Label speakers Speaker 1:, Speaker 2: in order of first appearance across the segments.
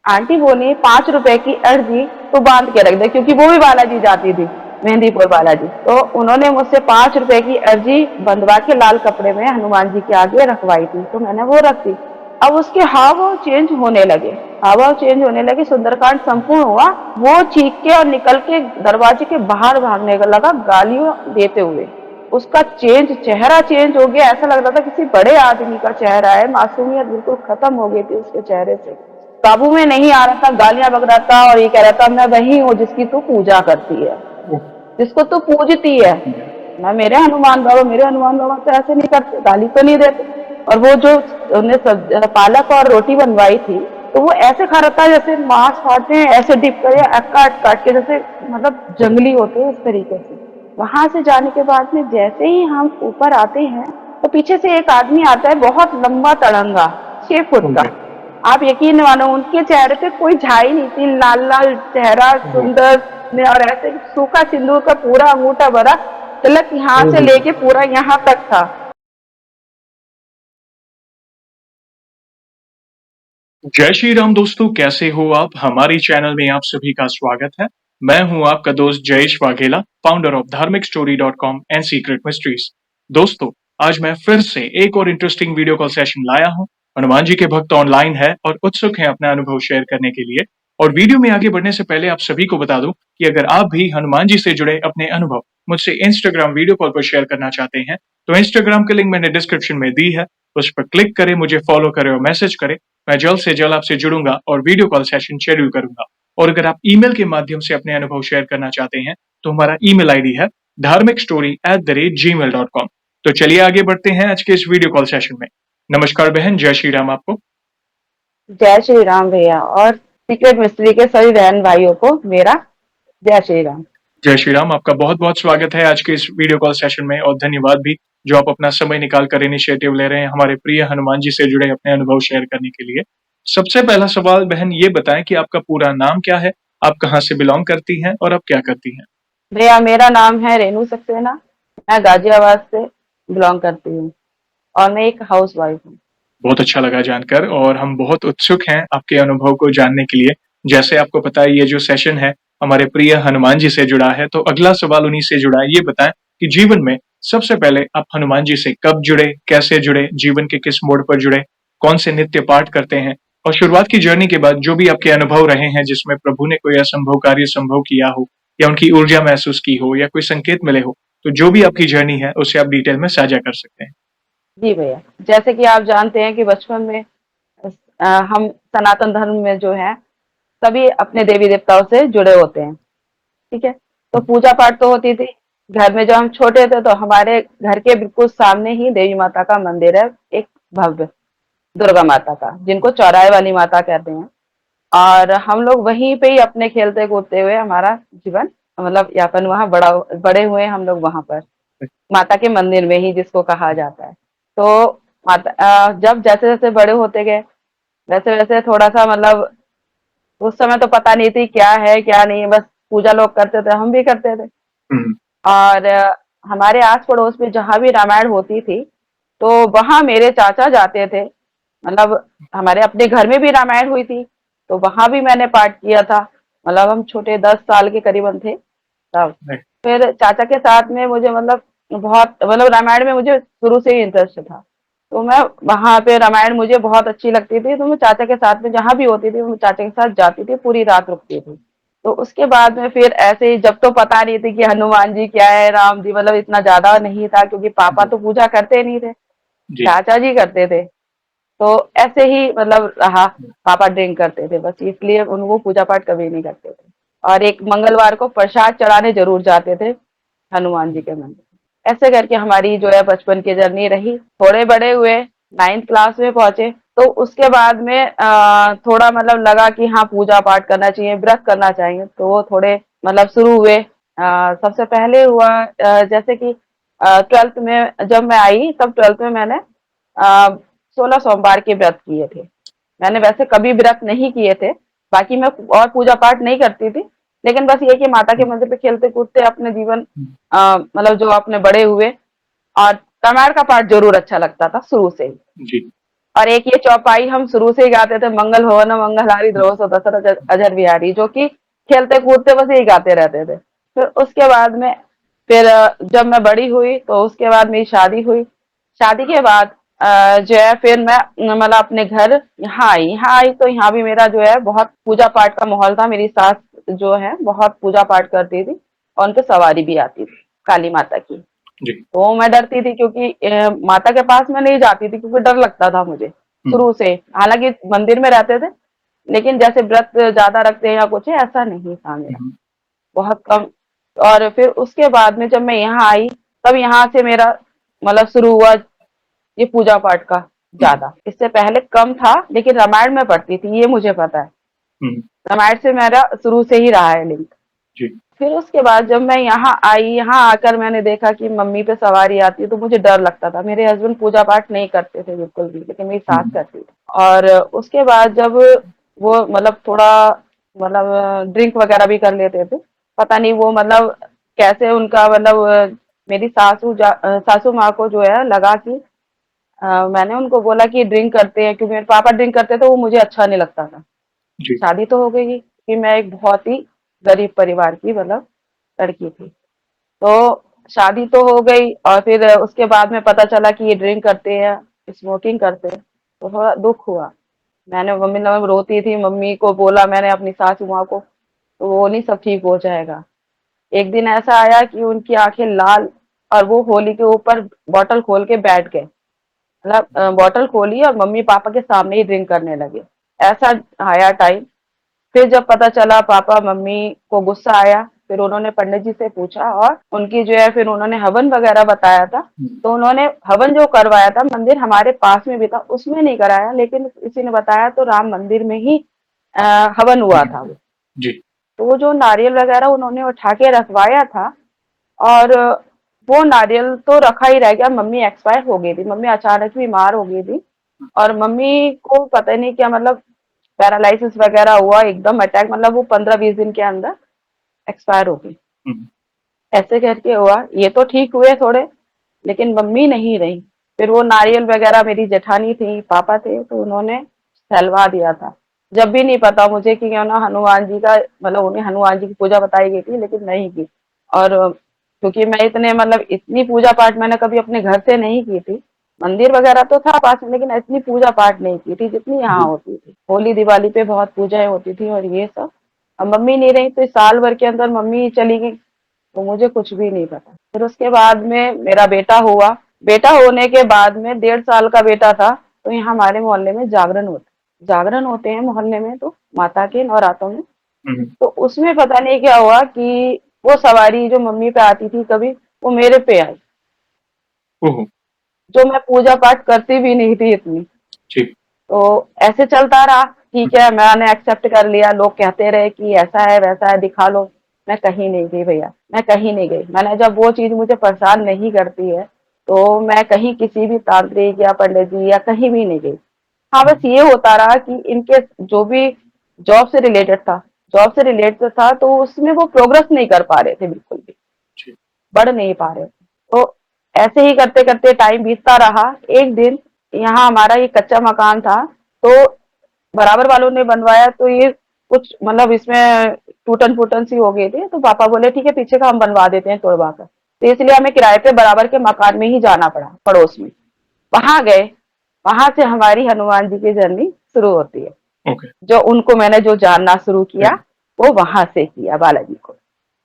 Speaker 1: Aunty बोली 5 रुपए की अर्जी तो बांध के रख दे, क्योंकि वो भी बालाजी जाती थी, मेहंदीपुर बालाजी। तो उन्होंने मुझसे 5 रुपए की अर्जी बंधवा के लाल कपड़े में हनुमान जी के आगे रखवाई थी, तो मैंने वो रख दी। अब उसके हाव भाव चेंज होने लगे, हाव भाव चेंज होने लगे, सुंदरकांड संपूर्ण हुआ। वो चीख के और निकल के दरवाजे के बाहर भागने लगा, गालियों देते हुए। उसका चेहरा चेंज हो गया, ऐसा लग रहा था किसी बड़े आदमी का चेहरा है, मासूमियत बिल्कुल खत्म हो गई थी उसके चेहरे से। काबू में नहीं आ रहा था, गालियां बक रहा था और ये कह रहा था मैं वही हूँ जिसकी तू पूजा करती है,
Speaker 2: ओह,
Speaker 1: जिसको तू पूजती है। मैं मेरे हनुमान बाबा, मेरे हनुमान बाबा तो ऐसे नहीं करते, गाली तो नहीं देते। और वो जो उन्हें पालक और रोटी बनवाई थी, तो वो ऐसे खा रहा था जैसे मांस खाते हैं, ऐसे डिप कर या काट काट के, जैसे मतलब जंगली होते हैं इस तरीके से। वहां से जाने के बाद में जैसे ही हम ऊपर आते हैं, तो पीछे से एक आदमी आता है, बहुत लंबा तड़ंगा, 6 फुट का।
Speaker 2: ओके,
Speaker 1: आप यकीन नहीं मानो, उनके चेहरे पे कोई झाई नहीं थी, लाल लाल चेहरा,
Speaker 2: ओह,
Speaker 1: सुंदर और ऐसे सूखा सिंदूर का पूरा अंगूठा भरा, तिलक यहाँ से
Speaker 2: ओह।
Speaker 1: लेके पूरा यहाँ तक था।
Speaker 2: जय श्री राम दोस्तों, कैसे हो आप? हमारी चैनल में आप सभी का स्वागत है। मैं हूं आपका दोस्त जयेश वाघेला, फाउंडर ऑफ धार्मिक story dot com and secret mysteries. दोस्तों, आज मैं फिर से एक और इंटरेस्टिंग वीडियो कॉल सेशन लाया हूं। हनुमान जी के भक्त ऑनलाइन है और उत्सुक हैं अपना अनुभव शेयर करने के लिए। और वीडियो में आगे बढ़ने से पहले आप सभी को बता दूं कि अगर आप भी हनुमान जी से जुड़े अपने अनुभव मुझसे इंस्टाग्राम वीडियो कॉल पर शेयर करना चाहते हैं, तो इंस्टाग्राम की लिंक मैंने डिस्क्रिप्शन में दी है। उस पर क्लिक करें, मुझे फॉलो करें और मैसेज करें। मैं जल्द से जल्द आपसे जुड़ूंगा और वीडियो कॉल सेशन शेड्यूल करूंगा। और अगर आप ईमेल के माध्यम से अपने अनुभव शेयर करना चाहते हैं, तो हमारा ईमेल आईडी है dharmikstory@gmail.com। तो चलिए आगे बढ़ते हैं आज के इस वीडियो कॉल सेशन में। नमस्कार बहन, जय श्री राम आपको।
Speaker 1: जय श्री राम भैया, और सीक्रेट मिस्ट्री के सभी बहन भाइयों को मेरा जय श्री राम।
Speaker 2: जय श्री राम, आपका बहुत बहुत स्वागत है आज के इस वीडियो कॉल सेशन में, और धन्यवाद भी जो आप अपना समय निकाल कर इनिशिएटिव ले रहे हैं हमारे प्रिय हनुमान जी से जुड़े अपने अनुभव शेयर करने के लिए। सबसे पहला सवाल बहन, ये बताएं कि आपका पूरा नाम क्या है, आप कहाँ से बिलोंग करती हैं और आप क्या करती हैं?
Speaker 1: भैया मेरा नाम है रेनू सक्सेना, मैं गाजियाबाद से बिलोंग करती हूँ और मैं एक हाउस वाइफ हूँ।
Speaker 2: बहुत अच्छा लगा जानकर, और हम बहुत उत्सुक हैं आपके अनुभव को जानने के लिए। जैसे आपको पता है, ये जो सेशन है हमारे प्रिय हनुमान जी से जुड़ा है, तो अगला सवाल उन्हीं से जुड़ा है। ये बताएं कि जीवन में सबसे पहले आप हनुमान जी से कब जुड़े, कैसे जुड़े, जीवन के किस मोड़ पर जुड़े, कौन से नित्य पाठ करते हैं, और शुरुआत की जर्नी के बाद जो भी आपके अनुभव रहे हैं जिसमें प्रभु ने कोई असंभव कार्य संभव किया हो, या उनकी ऊर्जा महसूस की हो, या कोई संकेत मिले हो, तो जो भी आपकी जर्नी है उसे आप डिटेल में साझा कर सकते हैं।
Speaker 1: जी भैया, जैसे कि आप जानते हैं कि बचपन में हम सनातन धर्म में जो है सभी अपने देवी देवताओं से जुड़े होते हैं, ठीक है। तो पूजा पाठ तो होती थी घर में। जब हम छोटे थे तो हमारे घर के बिल्कुल सामने ही देवी माता का मंदिर है, एक भव्य, दुर्गा माता का, जिनको चौराहे वाली माता कहते हैं। और हम लोग वहीं पे ही अपने खेलते कूदते हुए हमारा जीवन मतलब यापन वहाँ बड़े हुए हम लोग वहां पर, माता के मंदिर में ही, जिसको कहा जाता है। तो माता जब जैसे जैसे बड़े होते गए, वैसे वैसे थोड़ा सा मतलब उस समय तो पता नहीं थी क्या है क्या नहीं, बस पूजा लोग करते थे, हम भी करते थे।
Speaker 2: हम्म।
Speaker 1: और हमारे आस पड़ोस में जहां भी रामायण होती थी, तो वहां मेरे चाचा जाते थे। मतलब हमारे अपने घर में भी रामायण हुई थी, तो वहां भी मैंने पाठ किया था। मतलब हम छोटे 10 साल के करीबन थे तब। फिर चाचा के साथ में मुझे मतलब बहुत मतलब रामायण में मुझे शुरू से ही इंटरेस्ट था। तो मैं वहां पे रामायण मुझे बहुत अच्छी लगती थी, तो मैं चाचा के साथ में जहां भी होती थी मैं चाचा के साथ जाती थी, पूरी रात रुकती थी। तो उसके बाद में फिर ऐसे ही, जब तो पता नहीं थी कि हनुमान जी क्या है, राम जी, मतलब इतना ज्यादा नहीं था, क्योंकि पापा
Speaker 2: जी।
Speaker 1: तो पूजा करते नहीं थे,
Speaker 2: जी।
Speaker 1: चाचा जी करते थे। तो ऐसे ही मतलब रहा, पापा ड्रिंक करते थे, बस इसलिए उनको पूजा पाठ कभी नहीं करते थे। और एक मंगलवार को प्रसाद चढ़ाने जरूर जाते थे हनुमान जी के मंदिर। ऐसे करके हमारी जो है बचपन की जर्नी रही। थोड़े बड़े हुए, 9th क्लास में पहुंचे, तो उसके बाद में थोड़ा मतलब लगा कि हाँ पूजा पाठ करना चाहिए, व्रत करना चाहिए, तो वो थोड़े मतलब शुरू हुए। सबसे पहले हुआ जैसे कि 12th में जब मैं आई, तब 12th में मैंने 16 सोमवार के व्रत किए थे। मैंने वैसे कभी व्रत नहीं किए थे, बाकी मैं और पूजा पाठ नहीं करती थी, लेकिन बस ये कि माता के मंदिर पे खेलते कूदते अपने जीवन मतलब जो अपने बड़े हुए। और रामायण का पाठ जरूर अच्छा लगता था शुरू से ही।
Speaker 2: जी।
Speaker 1: और एक ये चौपाई हम शुरू से ही गाते थे, मंगल भवन मंगलहारी द्रव सो दशरथ अजर बिहारी, जो कि खेलते कूदते बस यही गाते रहते थे। फिर उसके बाद में फिर जब मैं बड़ी हुई तो उसके बाद मेरी शादी हुई। शादी के बाद जो है फिर मैं मतलब अपने घर यहाँ आई तो यहाँ भी मेरा जो है बहुत पूजा पाठ का माहौल था। मेरी सास जो है बहुत पूजा पाठ करती थी और उनके सवारी भी आती थी काली माता की।
Speaker 2: जी।
Speaker 1: तो मैं डरती थी क्योंकि माता के पास मैं नहीं जाती थी क्योंकि डर लगता था मुझे
Speaker 2: हम्म।
Speaker 1: शुरू से। हालांकि मंदिर में रहते थे लेकिन जैसे व्रत ज्यादा रखते हैं या कुछ है ऐसा नहीं था मेरा,
Speaker 2: हम्म।
Speaker 1: बहुत कम। और फिर उसके बाद में जब मैं यहाँ आई तब यहाँ से मेरा मतलब शुरू हुआ ये पूजा पाठ का
Speaker 2: हम्म।
Speaker 1: ज्यादा। इससे पहले कम था लेकिन रामायण में पढ़ती थी, ये मुझे पता है।
Speaker 2: हम्म।
Speaker 1: रामायण से मेरा शुरू से ही रहा है लिंक।
Speaker 2: जी।
Speaker 1: फिर उसके बाद जब मैं यहाँ आई, यहाँ आकर मैंने देखा कि मम्मी पे सवारी आती है तो मुझे डर लगता था। मेरे हस्बैंड पूजा पाठ नहीं करते थे बिल्कुल भी, लेकिन मेरी सास
Speaker 2: हम्म।
Speaker 1: करती थी। और उसके बाद जब वो मतलब थोड़ा मतलब ड्रिंक वगैरह भी कर लेते थे, पता नहीं वो मतलब कैसे उनका मतलब मेरी सासू माँ को जो है लगा कि मैंने उनको बोला कि ड्रिंक करते हैं, क्योंकि मेरे पापा ड्रिंक करते थे, वो मुझे अच्छा नहीं लगता था।
Speaker 2: जी।
Speaker 1: शादी तो हो गई कि मैं एक बहुत ही गरीब परिवार की मतलब लड़की थी। तो शादी तो हो गई और फिर उसके बाद में पता चला कि ये ड्रिंक करते हैं, स्मोकिंग करते हैं, तो थोड़ा दुख हुआ। मैंने मम्मी ने रोती थी, मम्मी को बोला मैंने अपनी सासू माँ को, तो वो नहीं सब ठीक हो जाएगा। एक दिन ऐसा आया कि उनकी आंखें लाल, और वो होली के ऊपर बॉटल खोल के बैठ गए। मतलब बॉटल खोली और मम्मी पापा के सामने ही ड्रिंक करने लगे। ऐसा आया टाइम। फिर जब पता चला पापा मम्मी को गुस्सा आया, फिर उन्होंने पंडित जी से पूछा और उनकी जो है फिर उन्होंने हवन वगैरह बताया था।
Speaker 2: हम्म।
Speaker 1: तो उन्होंने हवन जो करवाया था, मंदिर हमारे पास में भी था, उसमें नहीं कराया, लेकिन किसी ने बताया तो राम मंदिर में ही अ, हवन हुआ था वो।
Speaker 2: जी।
Speaker 1: तो वो जो नारियल वगैरह उन्होंने उठा के रखवाया था, और वो नारियल तो रखा ही रह गया। मम्मी एक्सपायर हो गई थी, मम्मी अचानक बीमार हो गई थी। और मम्मी को पता नहीं क्या मतलब पैरालिसिस वगैरह हुआ, एकदम अटैक, मतलब वो 15-20 दिन के अंदर एक्सपायर हो गई।
Speaker 2: हम्म।
Speaker 1: ऐसे करके हुआ। ये तो ठीक हुए थोड़े, लेकिन मम्मी नहीं रही। फिर वो नारियल वगैरह मेरी जेठानी थी, पापा थे, तो उन्होंने सहलवा दिया था। जब भी नहीं पता मुझे कि क्यों ना हनुमान जी का मतलब उन्हें हनुमान जी की पूजा बताई गई थी, लेकिन नहीं की। और क्योंकि मैं इतने मतलब इतनी पूजा पाठ मैंने कभी अपने घर से नहीं की थी। मंदिर वगैरह तो था पास में, लेकिन इतनी पूजा पाठ नहीं की थी जितनी यहाँ
Speaker 2: जी।
Speaker 1: होती थी। होली दिवाली पे बहुत पूजाएं होती थी और ये सब। अब मम्मी नहीं रही तो इस साल भर के अंदर मम्मी चली गई, तो मुझे कुछ भी नहीं पता। फिर उसके बाद में मेरा बेटा हुआ। बेटा होने के बाद में 1.5 साल का बेटा था, तो यहाँ हमारे मोहल्ले में जागरण होते हैं मोहल्ले में, तो माता के नवरात्रों में।
Speaker 2: हम्म।
Speaker 1: तो उसमें पता नहीं क्या हुआ कि वो सवारी जो मम्मी पे आती थी कभी, वो मेरे पे आई,
Speaker 2: ओहो।
Speaker 1: जो मैं पूजा पाठ करती भी नहीं थी इतनी।
Speaker 2: जी।
Speaker 1: तो ऐसे चलता रहा, ठीक है, मैंने एक्सेप्ट कर लिया। लोग कहते रहे कि ऐसा है वैसा है, दिखा लो। मैं कहीं नहीं गई भैया, मैं कहीं नहीं गई। मैंने जब वो चीज मुझे परेशान नहीं करती है तो मैं कहीं किसी भी तांत्रिक या पंडित जी या कहीं भी नहीं गई। हाँ, बस ये होता रहा कि इनके जो भी जॉब से रिलेटेड था, जॉब से रिलेटेड था, तो उसमें वो प्रोग्रेस नहीं कर पा रहे थे बिल्कुल भी,
Speaker 2: जी।
Speaker 1: बढ़ नहीं पा रहे थे। तो ऐसे ही करते करते टाइम बीतता रहा। एक दिन यहाँ हमारा ये कच्चा मकान था, तो बराबर वालों ने बनवाया, तो ये कुछ मतलब इसमें टूटन फूटन सी हो गई थी। तो पापा बोले ठीक है पीछे का हम बनवा देते हैं तोड़वा कर। तो इसलिए हमें किराए पे बराबर के मकान में ही जाना पड़ा, पड़ोस में। वहां गए, वहां से हमारी हनुमान जी की जर्नी शुरू होती है।
Speaker 2: ओके।
Speaker 1: जो उनको मैंने जो जानना शुरू किया
Speaker 2: हम्म।
Speaker 1: वो वहां से किया, बालाजी को।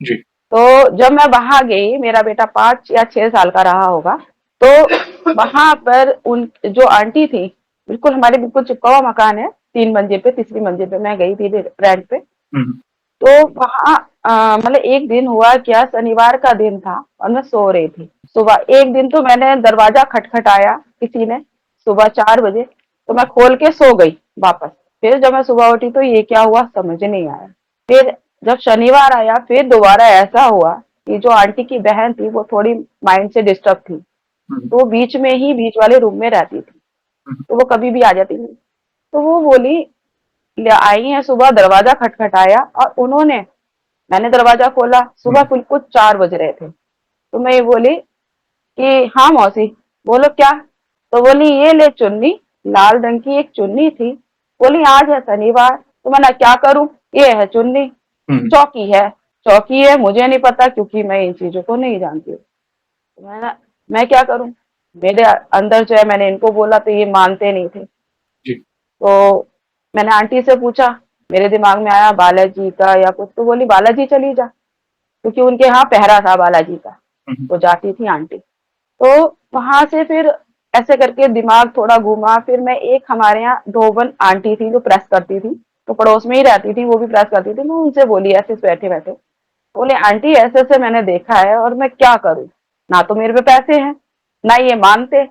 Speaker 2: जी।
Speaker 1: तो जब मैं वहां गई, मेरा बेटा 5 या 6 साल का रहा होगा। तो वहां पर उन जो आंटी थी, बिल्कुल हमारे बिल्कुल चिपका हुआ मकान है, 3 मंजिल पे, तीसरी मंजिल पे मैं गई थी रेंट पे।
Speaker 2: हम्म।
Speaker 1: तो वहां मतलब एक दिन हुआ क्या, शनिवार का दिन था और मैं सो रही थी। सुबह एक दिन तो मैंने दरवाजा खटखटाया किसी ने, सुबह 4 बजे। तो मैं खोल के सो गई वापस। फिर जब मैं सुबह उठी तो ये क्या हुआ समझ नहीं आया। फिर जब शनिवार आया, फिर दोबारा ऐसा हुआ कि जो आंटी की बहन थी वो थोड़ी माइंड से डिस्टर्ब थी,
Speaker 2: हम्म।
Speaker 1: तो वो बीच में ही बीच वाले रूम में रहती थी,
Speaker 2: हम्म।
Speaker 1: तो वो कभी भी आ जाती थी। तो वो बोली, आई हैं सुबह, दरवाजा खटखटाया और उन्होंने, मैंने दरवाजा खोला, सुबह
Speaker 2: हम्म।
Speaker 1: बिल्कुल 4 बज रहे थे। तो मैं ये बोली कि हाँ मौसी, बोलो क्या। तो बोली ये ले चुन्नी लाल रंग की एक चुन्नी थी। बोली आज है शनिवार, तो मैंने क्या करूं, ये है चुन्नी, चौकी है, चौकी है, मुझे नहीं पता क्योंकि मैं इन चीजों को नहीं जानती हूँ। तो मैं क्या करूं, मेरे अंदर जो है, मैंने इनको बोला तो ये मानते नहीं थे।
Speaker 2: जी।
Speaker 1: तो मैंने आंटी से पूछा, मेरे दिमाग में आया बालाजी का या कुछ, तो बोली बालाजी चली जा, क्योंकि उनके यहाँ पहरा था बालाजी का, तो जाती थी आंटी। तो वहां से फिर ऐसे करके दिमाग थोड़ा घूमा। फिर मैं, एक हमारे यहाँ धोबन आंटी थी जो प्रेस करती थी, तो पड़ोस में ही रहती थी, वो भी प्रेस करती थी। मैं उनसे बोली ऐसे बैठे बैठे, बोले आंटी ऐसे ऐसे मैंने देखा है और मैं क्या करूं, ना तो मेरे पे पैसे हैं, ना ये मानते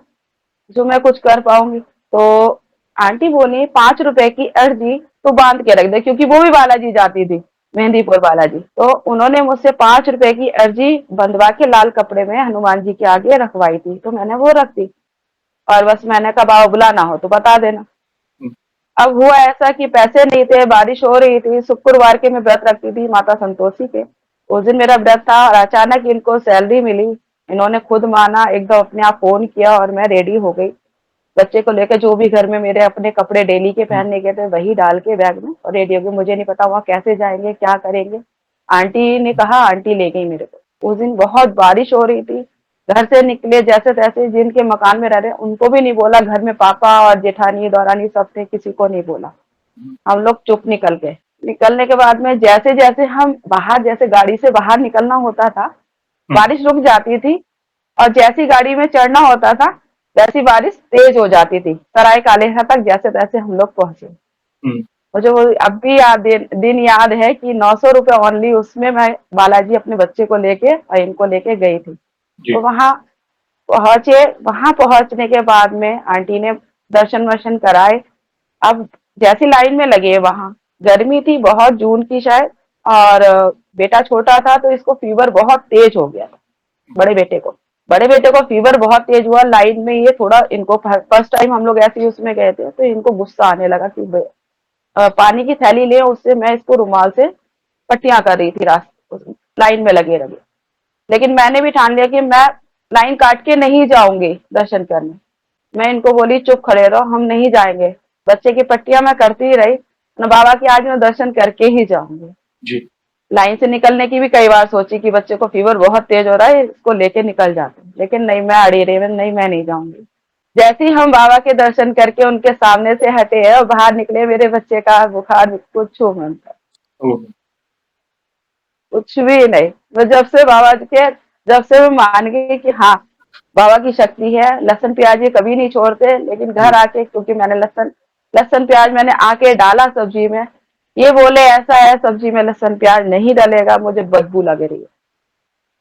Speaker 1: जो मैं कुछ कर पाऊंगी। तो आंटी बोली 5 रुपए की अर्जी तो बांध के रख दे, क्योंकि वो भी बालाजी जाती थी, मेहंदीपुर बालाजी। तो उन्होंने मुझसे 5 रुपए की अर्जी बंधवा के लाल कपड़े में हनुमान जी के आगे रखवाई थी। तो मैंने वो रख दी, और बस मैंने कहा बाबा बुलाना हो तो बता देना। अब हुआ ऐसा कि पैसे नहीं थे, बारिश हो रही थी, शुक्रवार के मैं व्रत रखती थी माता संतोषी के, उस दिन मेरा व्रत था, और अचानक इनको सैलरी मिली। इन्होंने खुद माना, एकदम अपने आप फोन किया, और मैं रेडी हो गई बच्चे को लेकर। जो भी घर में मेरे अपने कपड़े डेली के पहनने के थे वही डाल के बैग में, और रेडी हो गई। मुझे नहीं पता वहां कैसे जाएंगे, क्या करेंगे। आंटी ने कहा, आंटी ले गई मेरे को। उस दिन बहुत बारिश हो रही थी, घर से निकले जैसे तैसे, जिनके मकान में रह रहे उनको भी नहीं बोला, घर में पापा और जेठानी दौरानी सब थे, किसी को नहीं बोला। हम लोग चुप निकल गए। निकलने के बाद में जैसे जैसे हम बाहर, जैसे गाड़ी से बाहर निकलना होता था, बारिश रुक जाती थी, और जैसी गाड़ी में चढ़ना होता था वैसी बारिश तेज हो जाती थी। सराय कालेखा तक जैसे तैसे हम लोग पहुंचे। मुझे वो अब भी याद, दिन याद है कि 900 रुपये ओनली, उसमें मैं बालाजी अपने बच्चे को लेके और इनको लेके गई थी। तो वहां पहुंचे, वहां पहुंचने के बाद में आंटी ने दर्शन वर्शन कराए। अब जैसी लाइन में लगे, वहां गर्मी थी बहुत, जून की शायद, और बेटा छोटा था तो इसको फीवर बहुत तेज हो गया था। बड़े बेटे को फीवर बहुत तेज हुआ। लाइन में ये थोड़ा, इनको फर्स्ट टाइम हम लोग ऐसे ही उसमें गए थे, तो इनको गुस्सा आने लगा कि पानी की थैली ले, उससे मैं इसको रुमाल से पट्टियां कर रही थी रास्ते, लाइन में लगे रहे। लेकिन मैंने भी ठान लिया कि मैं लाइन काट के नहीं जाऊंगी दर्शन करने। मैं इनको बोली चुप खड़े रहो, हम नहीं जाएंगे। बच्चे की पट्टियां मैं करती ही रही, ना बाबा की आज मैं दर्शन करके ही जाऊंगी।
Speaker 2: जी।
Speaker 1: लाइन से निकलने की भी कई बार सोची कि बच्चे को फीवर बहुत तेज हो रहा है, इसको लेके निकल जाते, लेकिन नहीं, मैं अड़ी रही, नहीं मैं नहीं जाऊंगी। जैसे ही हम बाबा के दर्शन करके उनके सामने से हटे हैं और बाहर निकले, मेरे बच्चे का बुखार कुछ मन था, कुछ भी नहीं। मैं जब से मैं मान गई कि हाँ बाबा की शक्ति है, लहसुन प्याज ये कभी नहीं छोड़ते। लेकिन घर आके, क्योंकि मैंने लहसुन लहसुन प्याज मैंने आके डाला सब्जी में, ये बोले ऐसा है सब्जी में लहसुन प्याज नहीं डलेगा, मुझे बदबू लग रही है।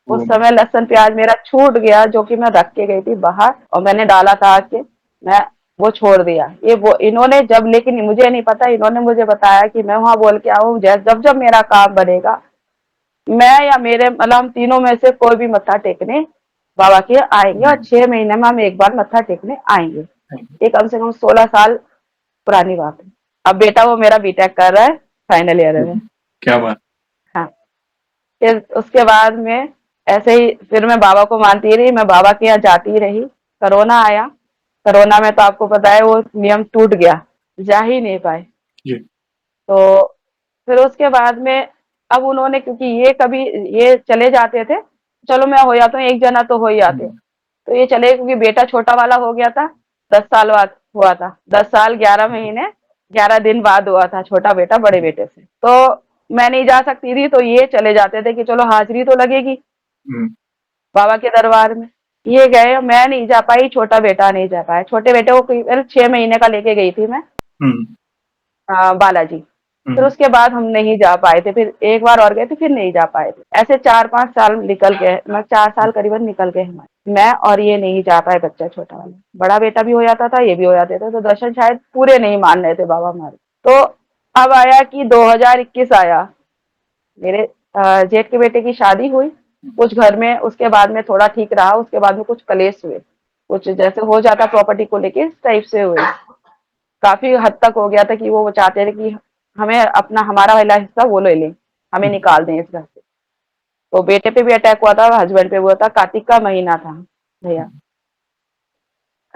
Speaker 1: उस समय लहसुन प्याज मेरा छूट गया, जो कि मैं रख के गई थी बाहर, और मैंने डाला था आके, मैं वो छोड़ दिया। ये वो इन्होंने जब, लेकिन मुझे नहीं पता, इन्होंने मुझे बताया कि मैं वहां बोल के आऊँ, जब जब मेरा काम बनेगा, मैं या मेरे, मतलब हम तीनों में से कोई भी मत्था टेकने बाबा के आएंगे, और 6 महीने में हम एक बार मत्था टेकने आएंगे। ये कम से कम 16 साल पुरानी बात है। अब बेटा वो मेरा बीटेक कर रहा है, फाइनल ईयर में।
Speaker 2: क्या बात।
Speaker 1: हाँ, फिर उसके बाद में ऐसे ही फिर मैं बाबा को मानती रही, मैं बाबा के यहाँ जाती रही। कोरोना आया, कोरोना में तो आपको पता है वो नियम टूट गया, जा ही नहीं पाए। तो फिर उसके बाद में, अब उन्होंने, क्योंकि ये कभी ये चले जाते थे, चलो मैं हो जाता हूँ, एक जना तो हो ही जाते, तो ये चले, क्योंकि बेटा छोटा वाला हो गया था, 10 साल बाद हुआ था, 10 साल 11 महीने 11 दिन बाद हुआ था छोटा बेटा बड़े बेटे से। तो मैं नहीं जा सकती थी, तो ये चले जाते थे कि चलो हाजिरी तो लगेगी बाबा के दरबार में। ये गए, मैं नहीं जा पाई, छोटा बेटा नहीं जा पाया। छोटे बेटे को 6 महीने का लेके गई थी मैं बालाजी। फिर उसके बाद हम नहीं जा पाए थे, फिर एक बार और गए थे, फिर नहीं जा पाए थे। ऐसे 4-5 साल निकल गए, मैं 4 साल करीबन निकल गए हमारे, मैं और ये नहीं जा पाए, बच्चा छोटा वाला। बड़ा बेटा भी हो जाता था, ये भी हो जाते थे, तो दर्शन शायद पूरे नहीं मान रहे थे बाबा हमारे। तो अब आया कि 2021 आया, मेरे जेठ के बेटे की शादी हुई कुछ घर में, उसके बाद में थोड़ा ठीक रहा, उसके बाद में कुछ कलेश हुए, कुछ जैसे हो जाता प्रॉपर्टी को लेके, इस टाइप से हुए। काफी हद तक हो गया था कि वो चाहते थे कि हमें अपना, हमारा वाला हिस्सा वो ले लें, हमें निकाल दें इस घर से। तो बेटे पे भी अटैक हुआ था, हस्बैंड पे हुआ था। कार्तिक का महीना था भैया,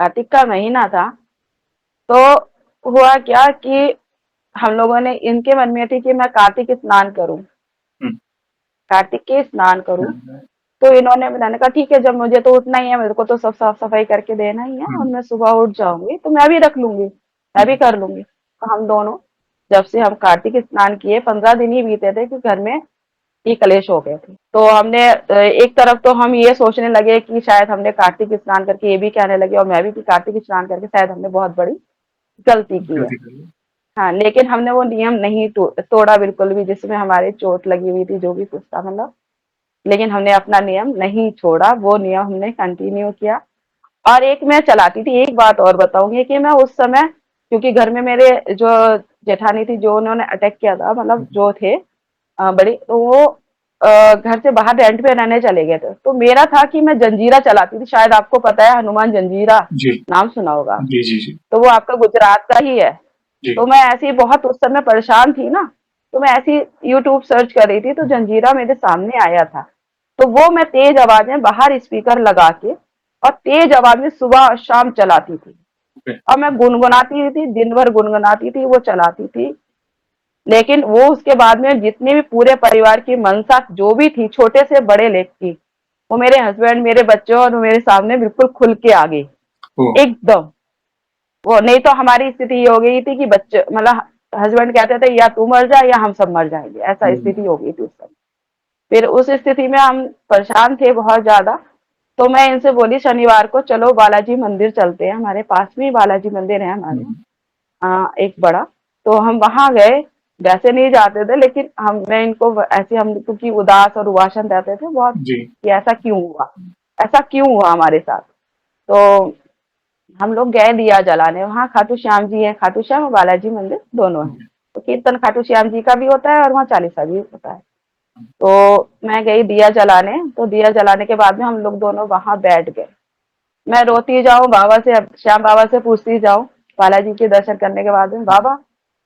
Speaker 1: कार्तिक का महीना था। तो हुआ क्या कि हम लोगों ने, इनके मन में थी कि मैं कार्तिक स्नान करूं,
Speaker 2: हम्म,
Speaker 1: कार्तिक के स्नान करूं। तो इन्होंने, मैंने कहा ठीक है, जब मुझे तो उठना ही है, मेरे को तो सब साफ सफाई करके देना ही है, और
Speaker 2: हम्म,
Speaker 1: मैं सुबह उठ जाऊंगी तो मैं भी रख लूंगी, मैं भी कर लूंगी। तो हम दोनों, जब से हम कार्तिक स्नान किए 15 दिन ही बीते थे कि घर में ही कलेश हो गए थे। तो हमने एक तरफ तो हम ये सोचने लगे कि शायद हमने कार्तिक स्नान करके, ये भी कहने लगे और मैं भी, कि कार्तिक स्नान करके शायद हमने बहुत बड़ी गलती की है।
Speaker 2: गलती कर ली।
Speaker 1: हाँ, लेकिन हमने वो नियम नहीं तोड़ा बिल्कुल भी, जिसमें हमारी चोट लगी हुई थी, जो भी कुछ था मतलब। लेकिन हमने अपना नियम नहीं छोड़ा, वो नियम हमने कंटिन्यू किया। और एक मैं चलाती थी, एक बात और बताऊंगी कि मैं उस समय, क्योंकि घर में मेरे जो जेठानी थी, जो उन्होंने अटैक किया था, मतलब जो थे बड़ी, तो वो घर से बाहर रेंट पे रहने चले गए थे। तो मेरा था कि मैं जंजीरा चलाती थी, शायद आपको पता है, हनुमान जंजीरा
Speaker 2: जी
Speaker 1: नाम सुना होगा।
Speaker 2: जी जी जी
Speaker 1: तो वो आपका गुजरात का ही है।
Speaker 2: जी।
Speaker 1: तो मैं ऐसी बहुत उस समय परेशान थी ना, तो मैं ऐसी यूट्यूब सर्च कर रही थी, तो जंजीरा मेरे सामने आया था। तो वो मैं तेज आवाज में बाहर स्पीकर लगा के, और तेज आवाज में सुबह और शाम चलाती थी।
Speaker 2: ओके।
Speaker 1: और मैं गुनगुनाती थी, दिन भर गुनगुनाती थी, वो चलाती थी। लेकिन वो उसके बाद में जितने भी पूरे परिवार की मंशा जो भी थी, छोटे से बड़े लेख की, वो मेरे हस्बैंड, मेरे बच्चे और मेरे सामने बिल्कुल खुल के आ गई,
Speaker 2: ओ।
Speaker 1: एकदम। वो नहीं तो हमारी स्थिति ये हो गई थी कि बच्चे, मतलब हस्बैंड कहते थे या तू मर जा या हम सब मर जाएंगे, ऐसा
Speaker 2: हम्म,
Speaker 1: स्थिति हो गई थी उस समय। फिर उस स्थिति में हम परेशान थे बहुत ज्यादा। तो मैं इनसे बोली शनिवार को चलो बालाजी मंदिर चलते हैं, हमारे पास में ही बालाजी मंदिर है हमारे, एक बड़ा। तो हम वहां गए। वैसे नहीं जाते थे, लेकिन हम, मैं इनको ऐसे, हम क्योंकि उदास और उबासन रहते थे बहुत,
Speaker 2: जी।
Speaker 1: कि ऐसा क्यों हुआ, ऐसा क्यों हुआ हमारे साथ। तो हम लोग गए दिया जलाने, वहाँ खाटू श्याम जी है, खाटू श्याम और बालाजी मंदिर दोनों है। तो कीर्तन खाटू श्याम जी का भी होता है और वहाँ चालीसा भी होता है। तो मैं गई दिया जलाने, तो दिया जलाने के बाद में हम लोग दोनों वहां बैठ गए। मैं रोती जाऊं बाबा से, श्याम बाबा से पूछती जाऊं, बालाजी के दर्शन करने के बाद में, बाबा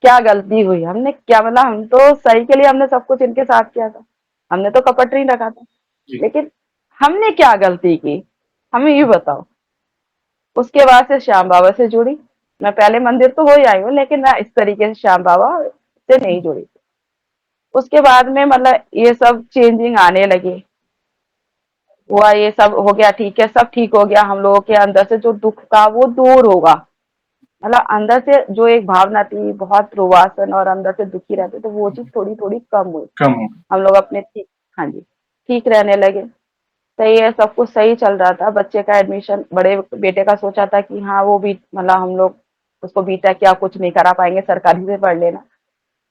Speaker 1: क्या गलती हुई, हमने क्या, मतलब हम तो सही के लिए हमने सब कुछ इनके साथ किया था, हमने तो कपट नहीं रखा था,
Speaker 2: जी
Speaker 1: लेकिन हमने क्या गलती की, हमें ये बताओ। उसके बाद से श्याम बाबा से जुड़ी। मैं पहले मंदिर तो हो ही आई हूँ, लेकिन मैं इस तरीके से श्याम बाबा से नहीं जुड़ी। उसके बाद में मतलब ये सब चेंजिंग आने लगी, हुआ ये सब हो गया, ठीक है, सब ठीक हो गया। हम लोगों के अंदर से जो दुख था वो दूर होगा, मतलब अंदर से जो एक भावना थी, बहुत रुवासन और अंदर से दुखी रहते, तो वो चीज थोड़ी थोड़ी कम हुई।
Speaker 2: कम हो।
Speaker 1: हम लोग अपने ठीक, हाँ जी, ठीक रहने लगे। सही है, सब कुछ सही चल रहा था। बच्चे का एडमिशन, बड़े बेटे का सोचा था कि हाँ वो भी, मतलब हम लोग उसको बीटा क्या कुछ नहीं करा पाएंगे, सरकारी से पढ़ लेना,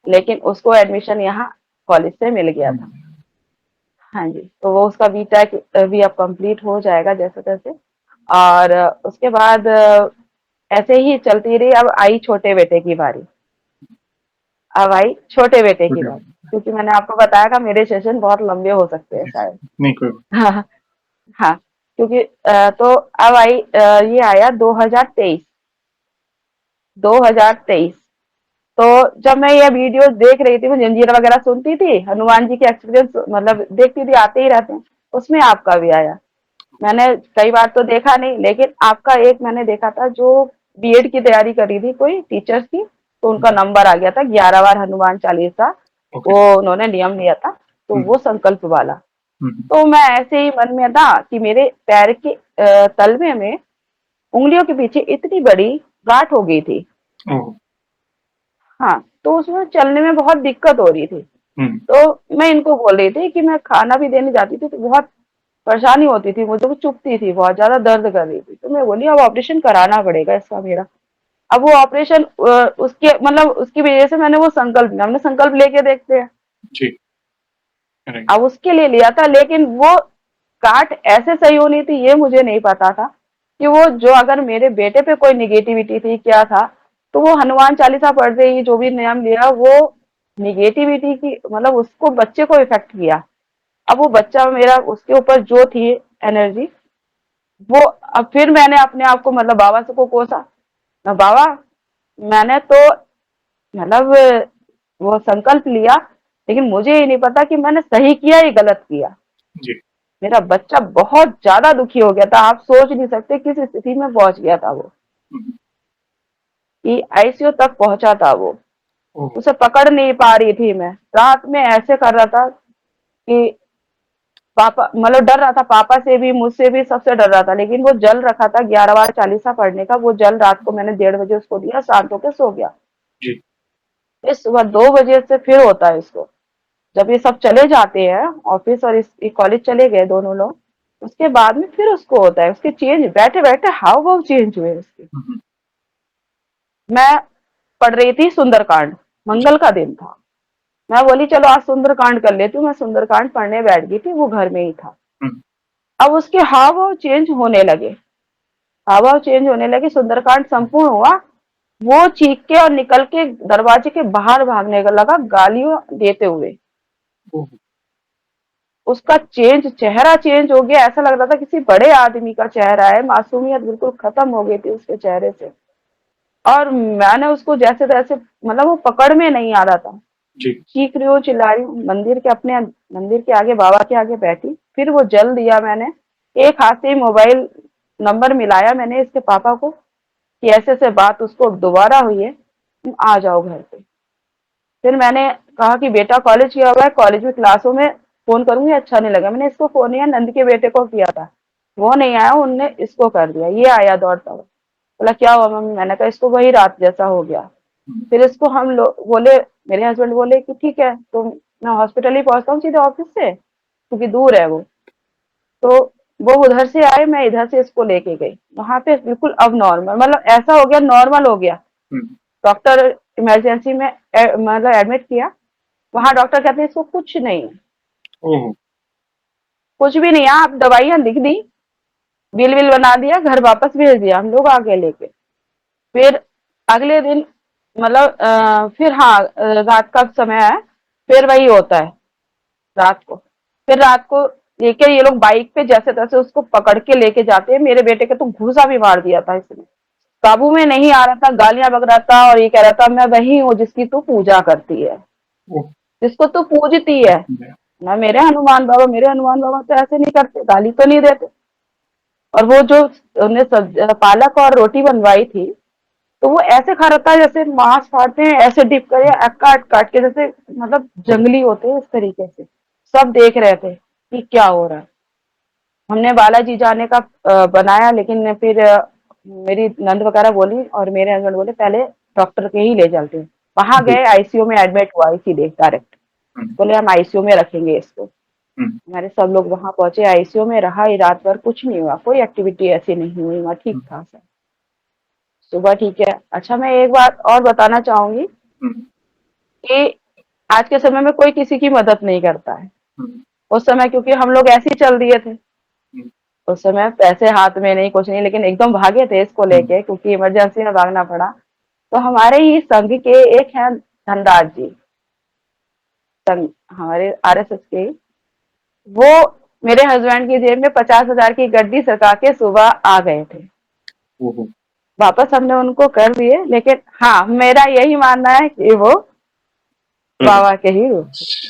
Speaker 1: लेकिन उसको एडमिशन यहाँ कॉलेज से मिल गया था। हाँ जी, तो वो उसका बीटेक भी अब कंप्लीट हो जाएगा जैसे तैसे। और उसके बाद ऐसे ही चलती रही। अब आई छोटे बेटे की बारी, अब आई छोटे बेटे की
Speaker 2: ओके।
Speaker 1: बारी, क्योंकि मैंने आपको बताया था मेरे सेशन बहुत लंबे हो सकते हैं शायद।
Speaker 2: नहीं कोई।
Speaker 1: हाँ, हाँ, क्योंकि तो अब आई, ये आया 2023, 2023। तो जब मैं ये वीडियो देख रही थी, मैं जंजीर वगैरह सुनती थी, हनुमान जी के एक्सपीरियंस मतलब देखती थी, आते ही रहते हैं, उसमें आपका भी आया। मैंने कई बार तो देखा नहीं, लेकिन आपका एक मैंने देखा था, जो बीएड की तैयारी करी थी कोई टीचर्स की, तो उनका नंबर आ गया था 11 बार हनुमान चालीसा,
Speaker 2: ओके।
Speaker 1: वो उन्होंने नियम लिया था, तो
Speaker 2: हम्म,
Speaker 1: वो संकल्प वाला।
Speaker 2: हम्म,
Speaker 1: तो मैं ऐसे ही मन में था कि मेरे पैर के तलवे में, उंगलियों के पीछे इतनी बड़ी गांठ हो गई थी।
Speaker 2: ओ।
Speaker 1: हाँ, तो उसमें चलने में बहुत दिक्कत हो रही थी।
Speaker 2: हम्म,
Speaker 1: तो मैं इनको बोल रही थी कि मैं खाना भी देने जाती थी तो बहुत परेशानी होती थी मुझे, वो चुभती थी, बहुत ज्यादा दर्द कर रही थी। तो मैं बोली अब ऑपरेशन कराना पड़ेगा इसका मेरा। अब वो ऑपरेशन, उसके मतलब उसकी वजह से मैंने वो संकल्प लिया, हमने संकल्प लेके देखते हैं।
Speaker 2: जी। राइट।
Speaker 1: अब उसके लिए लिया था, लेकिन वो काट ऐसे सही होनी थी ये मुझे नहीं पता था, कि वो जो अगर मेरे बेटे पे कोई निगेटिविटी थी क्या था, तो वो हनुमान चालीसा पढ़ते ही जो भी नियम लिया, वो निगेटिविटी की, मतलब उसको बच्चे को इफेक्ट किया। अब वो बच्चा मेरा, उसके ऊपर जो थी एनर्जी, वो, अब फिर मैंने अपने आप को मतलब बाबा से को कोसा, बाबा मैंने तो मतलब वो संकल्प लिया, लेकिन मुझे ये नहीं पता कि मैंने सही किया या गलत किया।
Speaker 2: जी।
Speaker 1: मेरा बच्चा बहुत ज्यादा दुखी हो गया था, आप सोच नहीं सकते किस स्थिति में पहुंच गया था वो।
Speaker 2: हम्म,
Speaker 1: कि आईसीयू तक पहुंचा था वो।
Speaker 2: ओह,
Speaker 1: उसे पकड़ नहीं पा रही थी मैं, रात में ऐसे कर रहा था कि पापा मतलब डर रहा था, पापा से भी मुझसे भी सबसे डर रहा था। लेकिन वो जल रखा था 11 बार चालीसा पढ़ने का, वो जल रात को मैंने 1:30 बजे उसको दिया, शांत होकर सो गया।
Speaker 2: जी।
Speaker 1: फिर सुबह 2 बजे से फिर होता है इसको। जब ये सब चले जाते हैं ऑफिस और इस कॉलेज चले गए दोनों लोग, उसके बाद में फिर उसको होता है, उसके चेंज बैठे बैठे हाव भाव चेंज हुए उसके।
Speaker 2: हुँ,
Speaker 1: मैं पढ़ रही थी सुंदरकांड,
Speaker 2: जी।
Speaker 1: मंगल का दिन था। मैं बोली चलो आज सुंदरकांड कर लेती हूँ, मैं सुंदरकांड पढ़ने बैठ गई थी, वो घर में ही था।
Speaker 2: हुँ,
Speaker 1: अब उसके हाव भाव चेंज होने लगे, हाव भाव चेंज होने लगे, सुंदरकांड संपूर्ण हुआ। वो चीख के और निकल के दरवाजे के बाहर भागने का लगा, गालियां देते हुए।
Speaker 2: ओह!
Speaker 1: उसका चेहरा चेंज हो गया, ऐसा लग रहा था किसी बड़े आदमी का चेहरा है, मासूमियत बिल्कुल खत्म हो गई थी उसके चेहरे से। और मैंने उसको जैसे तैसे, मतलब वो पकड़ में नहीं आ रहा था,
Speaker 2: जी।
Speaker 1: चीख रही हूँ, चिल्ला रही हूँ, मंदिर के आगे बाबा के आगे बैठी। फिर वो जल दिया मैंने, एक हाथ से ही मोबाइल नंबर मिलाया मैंने इसके पापा को कि ऐसे ऐसे बात उसको दोबारा हुई है, तुम आ जाओ घर पे। फिर मैंने कहा कि बेटा कॉलेज किया हुआ है, कॉलेज में क्लासों में फोन करूंगी, अच्छा नहीं लगा। मैंने इसको फोन या नंद के बेटे को किया था, वो नहीं आया, उनने इसको कर दिया, ये आया दौड़ता हुआ। बोला क्या हुआ मम्मी, मैंने कहा इसको वही रात जैसा हो गया।
Speaker 2: हुँ,
Speaker 1: फिर इसको हम लोग बोले, मेरे हस्बैंड बोले कि ठीक है तो मैं हॉस्पिटल ही पहुंचता हूँ सीधे ऑफिस से, क्योंकि दूर है वो। तो वो उधर से आए, मैं इधर से इसको लेके गई वहां पे, बिल्कुल अब नॉर्मल, मतलब ऐसा हो गया, नॉर्मल हो गया।
Speaker 2: हुँ,
Speaker 1: डॉक्टर इमरजेंसी में मतलब एडमिट किया, वहां डॉक्टर कहते हैं इसको कुछ नहीं है,
Speaker 2: ओह!
Speaker 1: कुछ भी नहीं है। आप दवाइयां लिख दी, बिल विल बना दिया, घर वापस भेज दिया, हम लोग आगे लेके। फिर अगले दिन मतलब फिर हाँ रात का समय है, फिर वही होता है रात को। फिर रात को लेके ये लोग बाइक पे जैसे तैसे उसको पकड़ के लेके जाते हैं। मेरे बेटे के तो घूसा भी मार दिया था इसने, काबू में नहीं आ रहा था, गालियां बक रहा था और ये कह रहा था मैं वही हूँ जिसकी तू पूजा करती है,
Speaker 2: ओह!
Speaker 1: जिसको तू पूजती है।
Speaker 2: जी,
Speaker 1: ना मेरे हनुमान बाबा, मेरे हनुमान बाबा तो ऐसे नहीं करते, गाली तो नहीं देते। और वो जो उन्हें पालक और रोटी बनवाई थी, तो वो ऐसे खा रहा था जैसे मांस फाड़ते हैं ऐसे डिप कर, या काट काट के जैसे, मतलब जंगली होते हैं इस तरीके से। सब देख रहे थे कि क्या हो रहा है। हमने बालाजी जाने का बनाया, लेकिन फिर मेरी नंद वगैरह बोली और मेरे हस्बैंड बोले पहले डॉक्टर के ही ले चलते हैं। वहां
Speaker 2: जी।
Speaker 1: गए, आईसीयू में एडमिट हुआ सीधे डायरेक्ट।
Speaker 2: हुँ,
Speaker 1: बोले हम आईसीयू में रखेंगे इसको।
Speaker 2: हुँ,
Speaker 1: हमारे सब लोग वहां पहुंचे, आईसीयू में रहा, ये रात भर कुछ नहीं हुआ, कोई एक्टिविटी ऐसी नहीं हुई वहाँ, ठीक
Speaker 2: हुँ,
Speaker 1: था सब। सुबह ठीक है। अच्छा मैं एक बात और बताना चाहूंगी
Speaker 2: हुँ,
Speaker 1: कि आज के समय में कोई किसी की मदद नहीं करता है।
Speaker 2: हुँ,
Speaker 1: उस समय क्योंकि हम लोग ऐसे ही चल दिए थे,
Speaker 2: हुँ,
Speaker 1: उस समय पैसे हाथ में नहीं, कुछ नहीं, लेकिन एकदम भागे थे इसको
Speaker 2: हुँ,
Speaker 1: लेके, क्योंकि इमरजेंसी में भागना पड़ा। तो हमारे ही संघ के एक हैं धनराज जी, संघ हमारे आरएसएस के, वो मेरे हस्बैंड की जेब में 50,000 की गड्डी सरका के सुबह आ गए थे।
Speaker 2: ओहो!
Speaker 1: वापस हमने उनको कर दिए, लेकिन हाँ मेरा यही मानना है कि वो
Speaker 2: प्रभु।
Speaker 1: बाबा के ही रूप थे।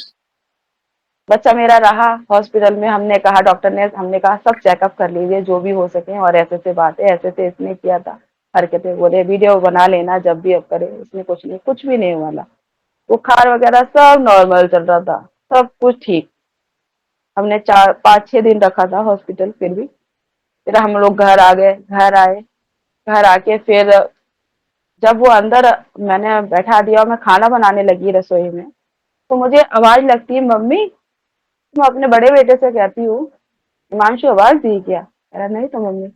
Speaker 1: बच्चा मेरा रहा हॉस्पिटल में, हमने कहा डॉक्टर ने, हमने कहा सब चेकअप कर लीजिए जो भी हो सके, और ऐसे ऐसे बातें, ऐसे ऐसे इसने किया था हरकतें, बोले वीडियो बना लेना जब भी अब करे। उसने कुछ नहीं, कुछ भी नहीं हुआ, बुखार वगैरह सब नॉर्मल चल रहा था, सब कुछ ठीक। हमने 4 5 6 दिन रखा था हॉस्पिटल, फिर हम लोग घर आ गए, घर आए, घर आके फिर जब वो अंदर मैंने बैठा दिया और मैं खाना बनाने लगी रसोई में, तो मुझे आवाज लगती है मम्मी। मैं अपने बड़े बेटे से कहती हूँ हिमांशु आवाज दी क्या, कह रहा नहीं तो मम्मी।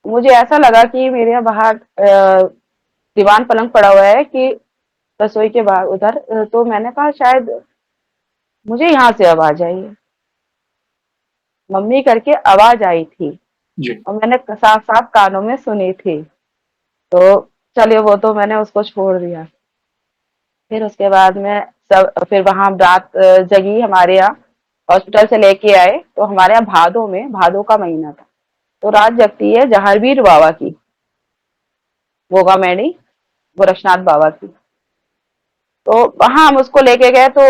Speaker 1: मुझे ऐसा लगा कि मेरे यहाँ बाहर दीवान पलंग पड़ा हुआ है कि रसोई के बाहर उधर, तो मैंने कहा शायद मुझे यहाँ से आवाज आई है, मम्मी करके आवाज आई थी,
Speaker 2: जी,
Speaker 1: और मैंने साफ साफ कानों में सुनी थी। तो चलिए वो तो मैंने उसको छोड़ दिया। फिर उसके बाद में सब, फिर वहां रात जगी हमारे यहाँ, हॉस्पिटल से लेके आए तो हमारे यहाँ भादों में, भादों का महीना था, तो रात जगती है जहांगीर बाबा की, गोगामेडी गोरक्षनाथ बाबा की। तो वहां हम उसको लेके गए, तो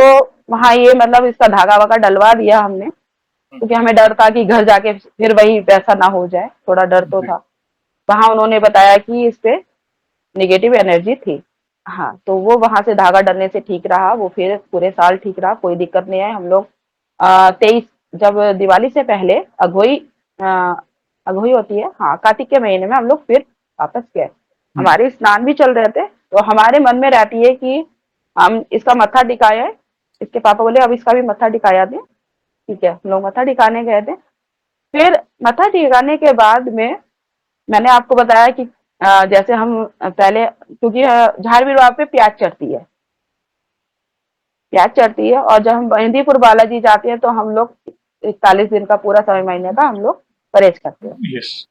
Speaker 1: वहां ये मतलब इसका धागा वागा डलवा दिया हमने,
Speaker 2: हुँ,
Speaker 1: क्योंकि हमें डर था कि घर जाके फिर वही वैसा ना हो जाए, थोड़ा डर तो
Speaker 2: जी,
Speaker 1: था। वहां उन्होंने बताया कि इस पे नेगेटिव एनर्जी थी। हाँ, तो वो वहां से धागा डलने से ठीक रहा, वो फिर पूरे साल ठीक रहा, कोई दिक्कत नहीं आई। हम लोग 23, जब दिवाली से पहले अघोई, अ, अघोई होती है, हाँ, कार्तिक के महीने में हम लोग फिर वापस गए।
Speaker 2: हम्म,
Speaker 1: हमारे स्नान भी चल रहे थे, तो हमारे मन में रहती है कि हम इसका मत्था टिकाए। इसके पापा बोले अब इसका भी मत्था टिकाया दे। ठीक है, हम लोग मत्था टिकाने गए थे। फिर मत्था टिकाने के बाद में मैंने आपको बताया कि जैसे हम पहले, क्योंकि झाड़ बीरवा पे प्याज चढ़ती है, प्याज चढ़ती है, और जब हम मेहंदीपुर बालाजी जाते हैं तो हम लोग 41 दिन का पूरा 6 महीने का हम लोग परहेज करते हैं।
Speaker 2: यस,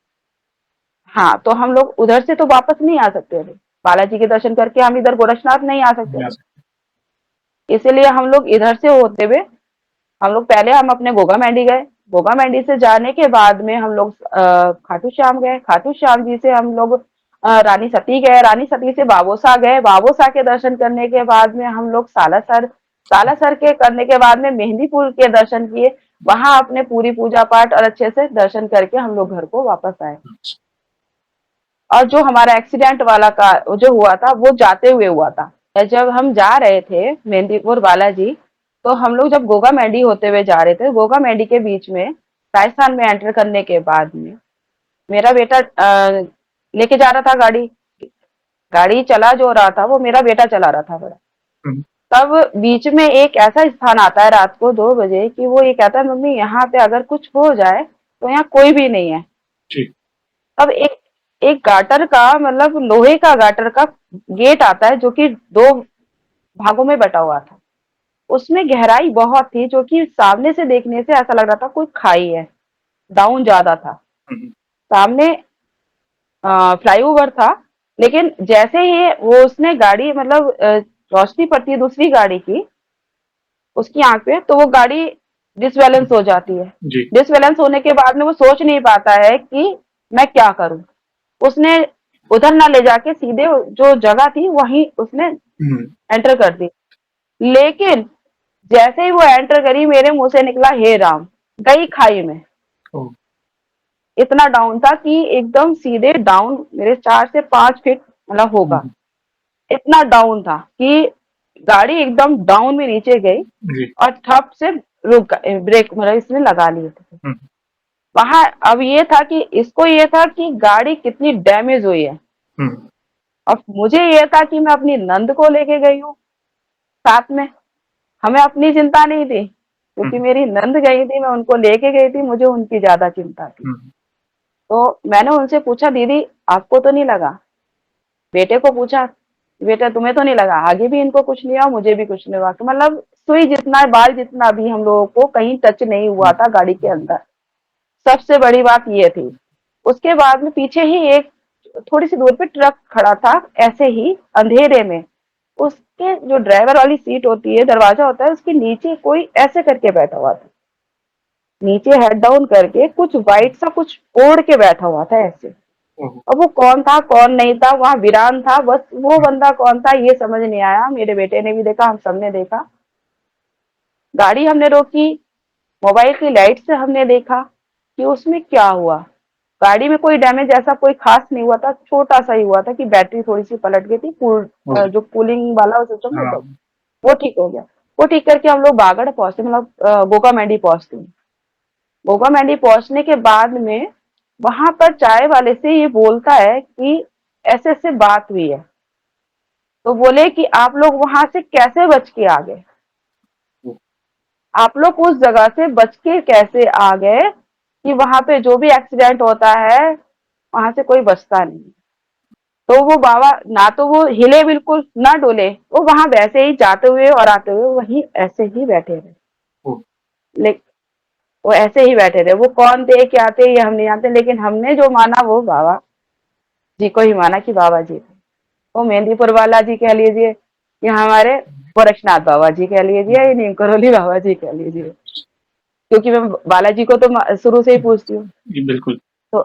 Speaker 1: हाँ, तो हम लोग उधर से तो वापस नहीं आ सकते थे, बालाजी के दर्शन करके हम इधर गोरखनाथ नहीं आ सकते थे। इसीलिए हम लोग इधर से होते हुए, हम लोग पहले हम अपने गोगा मैंडी गए। गोगा मैंडी से जाने के बाद में हम लोग खाटू श्याम गए। खाटू श्याम जी से हम लोग रानी सती गए। रानी सती से बाबोसा गए। बाबोसा के दर्शन करने के बाद में हम लोग सालासर, सालासर के करने के बाद में मेहंदीपुर के दर्शन किए। वहां अपने पूरी पूजा पाठ और अच्छे से दर्शन करके हम लोग घर को वापस आए। और जो हमारा एक्सीडेंट वाला का जो हुआ था वो जाते हुए हुआ था। जब हम जा रहे थे मेहंदीपुर बालाजी, तो हम लोग जब गोगा मैंडी होते हुए जा रहे थे, गोगा मैंडी के बीच में राजस्थान में एंटर करने के बाद में मेरा बेटा लेके जा रहा था गाड़ी। गाड़ी चला जो रहा था वो मेरा बेटा चला रहा था बड़ा।
Speaker 2: हम्म,
Speaker 1: तब बीच में एक ऐसा स्थान आता है रात को 2 बजे कि वो ये कहता है मम्मी यहाँ पे अगर कुछ हो जाए तो यहाँ कोई भी नहीं है।
Speaker 2: जी,
Speaker 1: तब एक एक गाटर का, मतलब लोहे का गाटर का गेट आता है, जो कि 2 भागों में बटा हुआ था। उसमें गहराई बहुत थी, जो कि सामने से देखने से ऐसा लग रहा था कोई खाई है। डाउन ज्यादा था।
Speaker 2: हम्म,
Speaker 1: सामने फ्लाईओवर था, लेकिन जैसे ही वो उसने गाड़ी, मतलब रोशनी पड़ती है दूसरी गाड़ी की उसकी आंख पे, तो वो गाड़ी डिसबैलेंस हो जाती है।
Speaker 2: जी,
Speaker 1: डिसबैलेंस होने के बाद में वो सोच नहीं पाता है कि मैं क्या करूं। उसने उधर ना ले जाके सीधे जो जगह थी वहीं उसने
Speaker 2: हम्म,
Speaker 1: एंटर कर दी। लेकिन जैसे ही वो एंटर करी, मेरे मुंह से निकला हे राम, गई खाई में।
Speaker 2: ओ,
Speaker 1: इतना डाउन था कि एकदम सीधे डाउन, मेरे 4 से 5 फीट मतलब होगा,
Speaker 2: हम्म,
Speaker 1: इतना डाउन था कि गाड़ी एकदम डाउन में नीचे गई।
Speaker 2: जी,
Speaker 1: और ठप से रुक, ब्रेक मतलब इसने लगा लिए थे
Speaker 2: हम्म,
Speaker 1: वहां। अब ये था कि इसको ये था कि गाड़ी कितनी डैमेज हुई है,
Speaker 2: हम्म,
Speaker 1: और मुझे ये था कि मैं अपनी नंद को लेके गई हूँ साथ में। हमें अपनी चिंता नहीं थी, क्योंकि
Speaker 2: हम्म,
Speaker 1: मेरी नंद गई थी, मैं उनको लेके गई थी, मुझे उनकी ज्यादा चिंता थी।
Speaker 2: हम्म,
Speaker 1: तो मैंने उनसे पूछा दीदी आपको तो नहीं लगा? बेटे को पूछा, बेटा तुम्हें तो नहीं लगा? आगे भी इनको कुछ नहीं हुआ, मुझे भी कुछ नहीं हुआ। तो मतलब सुई जितना, बाल जितना भी हम लोगों को कहीं टच नहीं हुआ था गाड़ी के अंदर। सबसे बड़ी बात ये थी। उसके बाद में पीछे ही एक थोड़ी सी दूर पे ट्रक खड़ा था, ऐसे ही अंधेरे में। उसके जो ड्राइवर वाली सीट होती है, दरवाजा होता है, उसके नीचे कोई ऐसे करके बैठा हुआ था, नीचे हेड डाउन करके कुछ व्हाइट सा कुछ ओढ़ के बैठा हुआ था ऐसे।
Speaker 2: ओ,
Speaker 1: अब वो कौन था कौन नहीं था, वहां वीरान था, बस वो बंदा कौन था ये समझ नहीं आया। मेरे बेटे ने भी देखा, हम सबने देखा। गाड़ी हमने रोकी, मोबाइल की लाइट से हमने देखा कि उसमें क्या हुआ। गाड़ी में कोई डैमेज ऐसा कोई खास नहीं हुआ था, छोटा सा ही हुआ था कि बैटरी थोड़ी सी पलट गई थी,
Speaker 2: ओके,
Speaker 1: जो कूलिंग वाला सिस्टम होता है
Speaker 2: हाँ,
Speaker 1: वो ठीक हो गया। वो ठीक करके हम लोग बागड़ पहुंचे, मतलब गोगा मैंडी पहुंचते। गोगा मैंडी पहुंचने के बाद में वहां पर चाय वाले से ये बोलता है कि ऐसे ऐसे बात हुई है। तो बोले कि आप लोग वहां से कैसे बच के आ गए?
Speaker 2: ओ,
Speaker 1: आप लोग उस जगह से बच के कैसे आ गए कि वहां पे जो भी एक्सीडेंट होता है वहां से कोई बचता नहीं? तो वो बाबा ना तो वो हिले बिल्कुल ना डोले, वो वहां वैसे ही जाते हुए और आते हुए वहीं ऐसे ही बैठे रहे।
Speaker 2: ओ,
Speaker 1: लेकिन वो ऐसे ही बैठे रहे। वो कौन थे क्या थे ये हम नहीं जानते, लेकिन हमने जो माना वो बाबा जी को ही माना कि बाबा जी थे। वो मेहंदीपुर वाला जी कह लीजिए, या हमारे गोरक्षनाथ बाबा जी कह लीजिए, या नीम करोली बाबा जी कह लीजिए, क्योंकि मैं बालाजी को तो शुरू से ही पूछती हूँ।
Speaker 2: जी, बिल्कुल,
Speaker 1: तो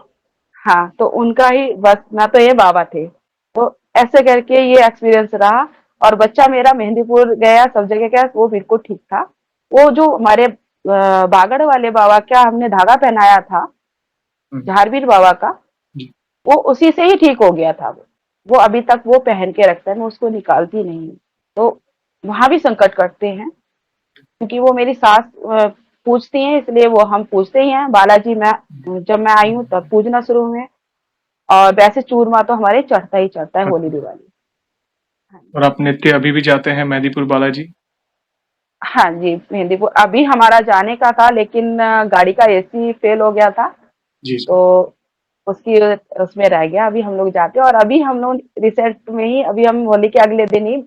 Speaker 1: हाँ, तो उनका ही बस ना, तो ये बाबा थे। तो ऐसे करके ये एक्सपीरियंस रहा। और बच्चा मेरा मेहंदीपुर गया, सब जगह गया, वो बिल्कुल ठीक था। वो जो हमारे बागड़ वाले बाबा क्या हमने धागा पहनाया था
Speaker 2: हम्म,
Speaker 1: झारवीर बाबा का,
Speaker 2: जी,
Speaker 1: वो उसी से ही ठीक हो गया था वो। वो अभी तक वो पहन के रखता है, मैं उसको निकालती नहीं हूँ। तो वहां भी संकट कटते हैं, क्योंकि वो मेरी सास पूजती हैं, इसलिए वो हम पूजते ही हैं बालाजी। मैं जब मैं आई हूँ तब पूजना शुरू हुए। और वैसे चूरमा तो हमारे चढ़ता ही चढ़ता है होली
Speaker 2: अच्छा।
Speaker 1: दिवाली। हाँ
Speaker 2: और आप नित्य अभी भी जाते हैं मेहंदीपुर बालाजी?
Speaker 1: हाँ जी, मेहंदीपुर अभी हमारा जाने का था, लेकिन गाड़ी का एसी फेल हो गया था,
Speaker 2: जी
Speaker 1: तो
Speaker 2: सर।
Speaker 1: उसकी उसमें रह गया। अभी हम लोग जाते हैं, और अभी हम लोग रिसेंट में ही, अभी हम होली के अगले दिन ही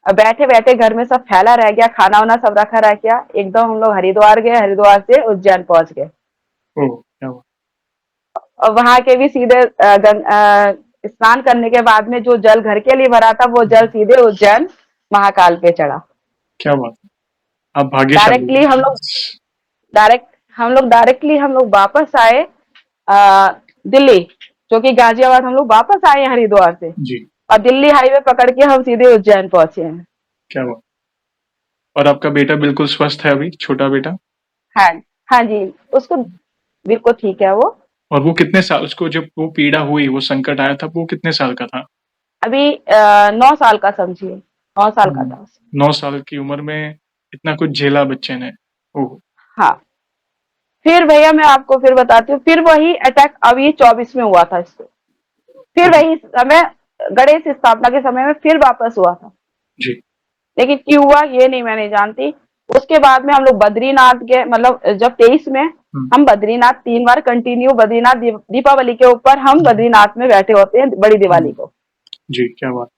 Speaker 1: बैठे बैठे घर में सब फैला रह गया, खाना वाना सब रखा रह गया, एकदम हम लोग हरिद्वार गए, हरिद्वार से उज्जैन पहुंच गए।
Speaker 2: ओह क्या बात।
Speaker 1: और वहां के भी सीधे स्नान करने के बाद में जो जल घर के लिए भरा था, वो जल सीधे उज्जैन महाकाल पे चढ़ा।
Speaker 2: क्या बात है। आप भाग्यशाली
Speaker 1: डायरेक्टली हम
Speaker 2: हैं।
Speaker 1: लोग डायरेक्टली हम लोग वापस आए आ, दिल्ली, जो कि गाजियाबाद, हम लोग वापस आए हैं हरिद्वार से,
Speaker 2: जी।
Speaker 1: और दिल्ली हाईवे पकड़ के हम सीधे उज्जैन पहुंचे हैं।
Speaker 2: क्या बात। और आपका बेटा बिल्कुल स्वस्थ है अभी, छोटा बेटा?
Speaker 1: हाँ, हाँ जी, उसको बिल्कुल ठीक है वो।
Speaker 2: और वो कितने साल, उसको जब वो पीड़ा हुई, वो संकट आया था, वो कितने साल का था?
Speaker 1: अभी 9 साल का समझिए, 9 साल का था।
Speaker 2: 9 साल की उम्र में इतना कुछ झेला बच्चे ने। ओह।
Speaker 1: हाँ, फिर भैया मैं आपको फिर बताती हूँ, फिर वही अटैक अभी 24 में हुआ था इसको, फिर
Speaker 2: ओह,
Speaker 1: वही समय गणेश स्थापना के समय में फिर वापस हुआ था।
Speaker 2: जी।
Speaker 1: लेकिन क्यों हुआ ये नहीं, मैं नहीं जानती। उसके बाद में हम लोग बद्रीनाथ गए, मतलब जब 23 में
Speaker 2: हुँ,
Speaker 1: हम बद्रीनाथ 3 बार कंटिन्यू, बद्रीनाथ दीपावली के ऊपर हम
Speaker 2: हुँ,
Speaker 1: बद्रीनाथ में बैठे होते हैं बड़ी दिवाली
Speaker 2: हुँ,
Speaker 1: को।
Speaker 2: जी, क्या बात।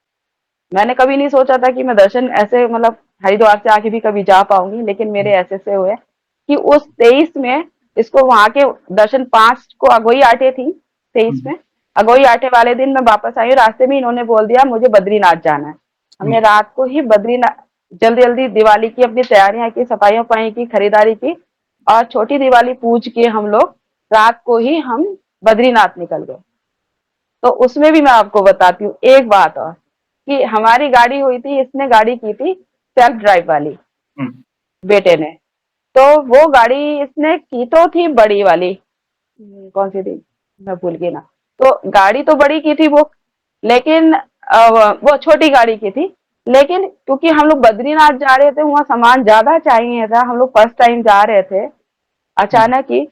Speaker 1: मैंने कभी नहीं सोचा था कि मैं दर्शन ऐसे, मतलब हरिद्वार से आके भी कभी जा पाऊंगी, लेकिन मेरे
Speaker 2: हुँ,
Speaker 1: ऐसे से हुए कि उस 23 में इसको वहां के दर्शन, 5 को अगोई आटे थी, 23
Speaker 2: हुँ,
Speaker 1: में अगोई आटे वाले दिन मैं वापस आई, रास्ते में इन्होंने बोल दिया मुझे बद्रीनाथ जाना है। हमने
Speaker 2: जी,
Speaker 1: रात को ही बद्रीनाथ जल्दी जल्दी दिवाली की अपनी तैयारियां की, सफाइयां वफाई की, खरीदारी की, और छोटी दिवाली पूज के हम लोग रात को ही हम बद्रीनाथ निकल गए। तो उसमें भी मैं आपको बताती हूँ एक बात और, कि हमारी गाड़ी हुई थी, इसने गाड़ी की थी सेल्फ ड्राइव वाली,
Speaker 2: हुँ,
Speaker 1: बेटे ने। तो वो गाड़ी इसने की तो थी बड़ी वाली, कौन सी थी, मैं भूल गई ना। तो गाड़ी तो बड़ी की थी वो, लेकिन वो छोटी गाड़ी की थी। लेकिन क्योंकि हम लोग बद्रीनाथ जा रहे थे, वहां सामान ज्यादा चाहिए था, हम लोग फर्स्ट टाइम जा रहे थे,
Speaker 2: हुँ,
Speaker 1: अचानक ही,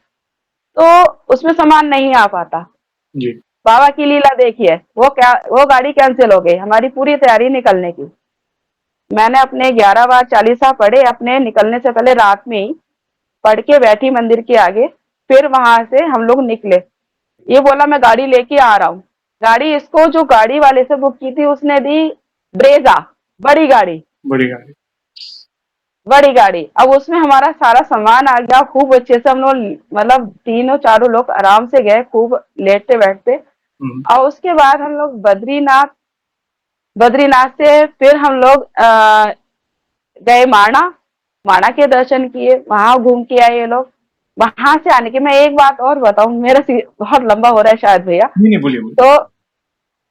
Speaker 1: तो उसमें सामान नहीं आ पाता।
Speaker 2: जी,
Speaker 1: बाबा की लीला देखिए, वो गाड़ी कैंसिल हो गई, हमारी पूरी तैयारी निकलने की। मैंने अपने 11 बार चालीसा पढ़े, अपने निकलने से पहले रात में ही पढ़ के बैठी मंदिर के आगे। फिर वहां से हम लोग निकले, ये बोला मैं गाड़ी लेके आ रहा हूँ। गाड़ी इसको जो गाड़ी वाले से बुक की थी उसने दी ब्रेजा, बड़ी गाड़ी,
Speaker 2: बड़ी गाड़ी।
Speaker 1: बड़ी गाड़ी। अब उसमें हमारा सारा सामान आ गया, खूब अच्छे से हम लोग, मतलब तीनों चारों लोग आराम से गए, खूब लेटते बैठते।
Speaker 2: हुँ,
Speaker 1: और उसके बाद हम लोग बद्रीनाथ, बद्रीनाथ से फिर हम लोग गए माणा, माणा के दर्शन किए, वहां घूम के आए ये लोग। वहां से आने के, मैं एक बात और बताऊं, मेरा बहुत लंबा हो रहा है शायद भैया।
Speaker 2: नहीं, नहीं, बोलिए, बोलिए।
Speaker 1: तो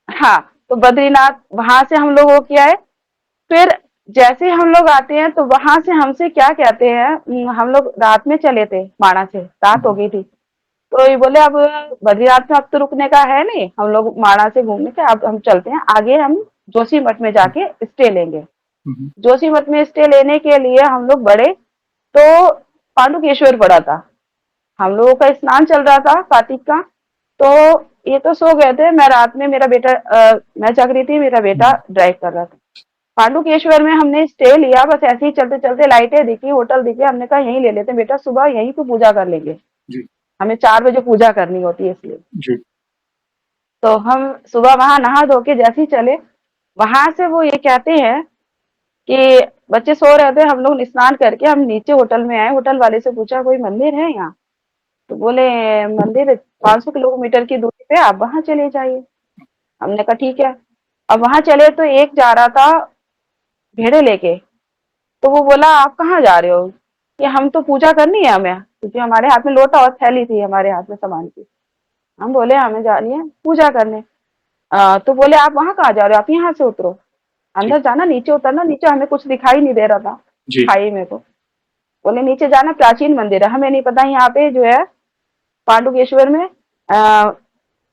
Speaker 1: हाँ, तो बद्रीनाथ वहां से हम लोग हो के आए। फिर जैसे हम लोग आते हैं तो वहां से हमसे क्या कहते हैं, हम लोग रात में चले थे, माणा से रात हो
Speaker 2: हुँ,
Speaker 1: गई थी। तो ये बोले अब बद्रीनाथ में अब तो रुकने का है नहीं, हम लोग माणा से घूमने के, अब हम चलते हैं आगे, हम जोशीमठ में
Speaker 2: हुँ,
Speaker 1: जाके स्टे लेंगे।
Speaker 2: हुँ, हुँ,
Speaker 1: जोशीमठ में स्टे लेने के लिए हम लोग बढ़े, तो पांडुकेश्वर पड़ा था, हम लोगों का स्नान चल रहा था कार्तिक का। तो ये तो सो गए थे, मैं रात में, मेरा बेटा मैं जग रही थी, मेरा बेटा
Speaker 2: हुँ,
Speaker 1: ड्राइव कर रहा था। पांडुकेश्वर में हमने स्टे लिया, बस ऐसे ही चलते चलते लाइटें दिखी, होटल दिखे, हमने कहा यहीं ले लेते हैं बेटा, सुबह यहीं पे पूजा कर लेंगे,
Speaker 2: जी,
Speaker 1: हमें 4 बजे पूजा करनी होती है इसलिए।
Speaker 2: जी,
Speaker 1: तो हम सुबह वहां नहा धो के जैसे ही चले, वहां से वो ये कहते हैं कि बच्चे सो रहे थे, हम लोग स्नान करके हम नीचे होटल में आए, होटल वाले से पूछा कोई मंदिर है यहाँ? तो बोले मंदिर 500 किलोमीटर की दूरी पे, आप वहां चले जाइए। हमने कहा ठीक है। अब वहां चले तो एक जा रहा था भेड़े लेके, तो वो बोला आप कहाँ जा रहे हो, कि हम तो पूजा करनी है हमें, क्योंकि हमारे हाथ में लोटा और थैली थी हमारे हाथ में सामान की। हम बोले हमें जानी है पूजा करने। तो बोले आप वहां कहाँ जा रहे हो, आप यहाँ से उतरो,
Speaker 2: ठीक,
Speaker 1: अंदर जाना, नीचे उतरना, नीचे हमें कुछ दिखाई नहीं दे रहा था,
Speaker 2: जी,
Speaker 1: खाई में को। बोले नीचे जाना, प्राचीन मंदिर है, हमें नहीं पता यहाँ पे जो है पांडुकेश्वर में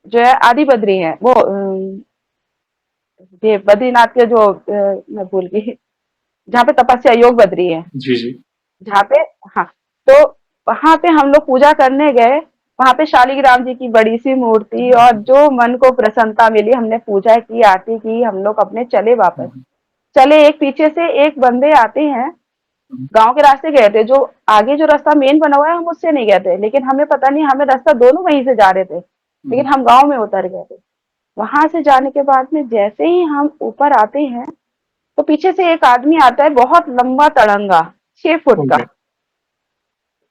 Speaker 1: जो है आदि बद्री है वो, ये बद्रीनाथ के जो मैं भूल गई, जहाँ पे तपस्या योग बद्री है,
Speaker 2: जी जी।
Speaker 1: जहाँ पे, हाँ, तो वहां पे हम लोग पूजा करने गए। वहां पे शालिग्राम जी की बड़ी सी मूर्ति, और जो मन को प्रसन्नता मिली, हमने पूजा की, आरती की, हम लोग अपने चले वापस। चले, एक पीछे से एक बंदे आते हैं, गांव के रास्ते गए थे, जो आगे जो रास्ता मेन बना हुआ है हम उससे नहीं गए थे, लेकिन हमें पता नहीं, हमें रास्ता दोनों वहीं से जा रहे थे, लेकिन हम गांव में उतर गए थे। वहां से जाने के बाद में जैसे ही हम ऊपर आते हैं, तो पीछे से एक आदमी आता है, बहुत लंबा तड़ंगा, 6 फुट का।
Speaker 2: ओके।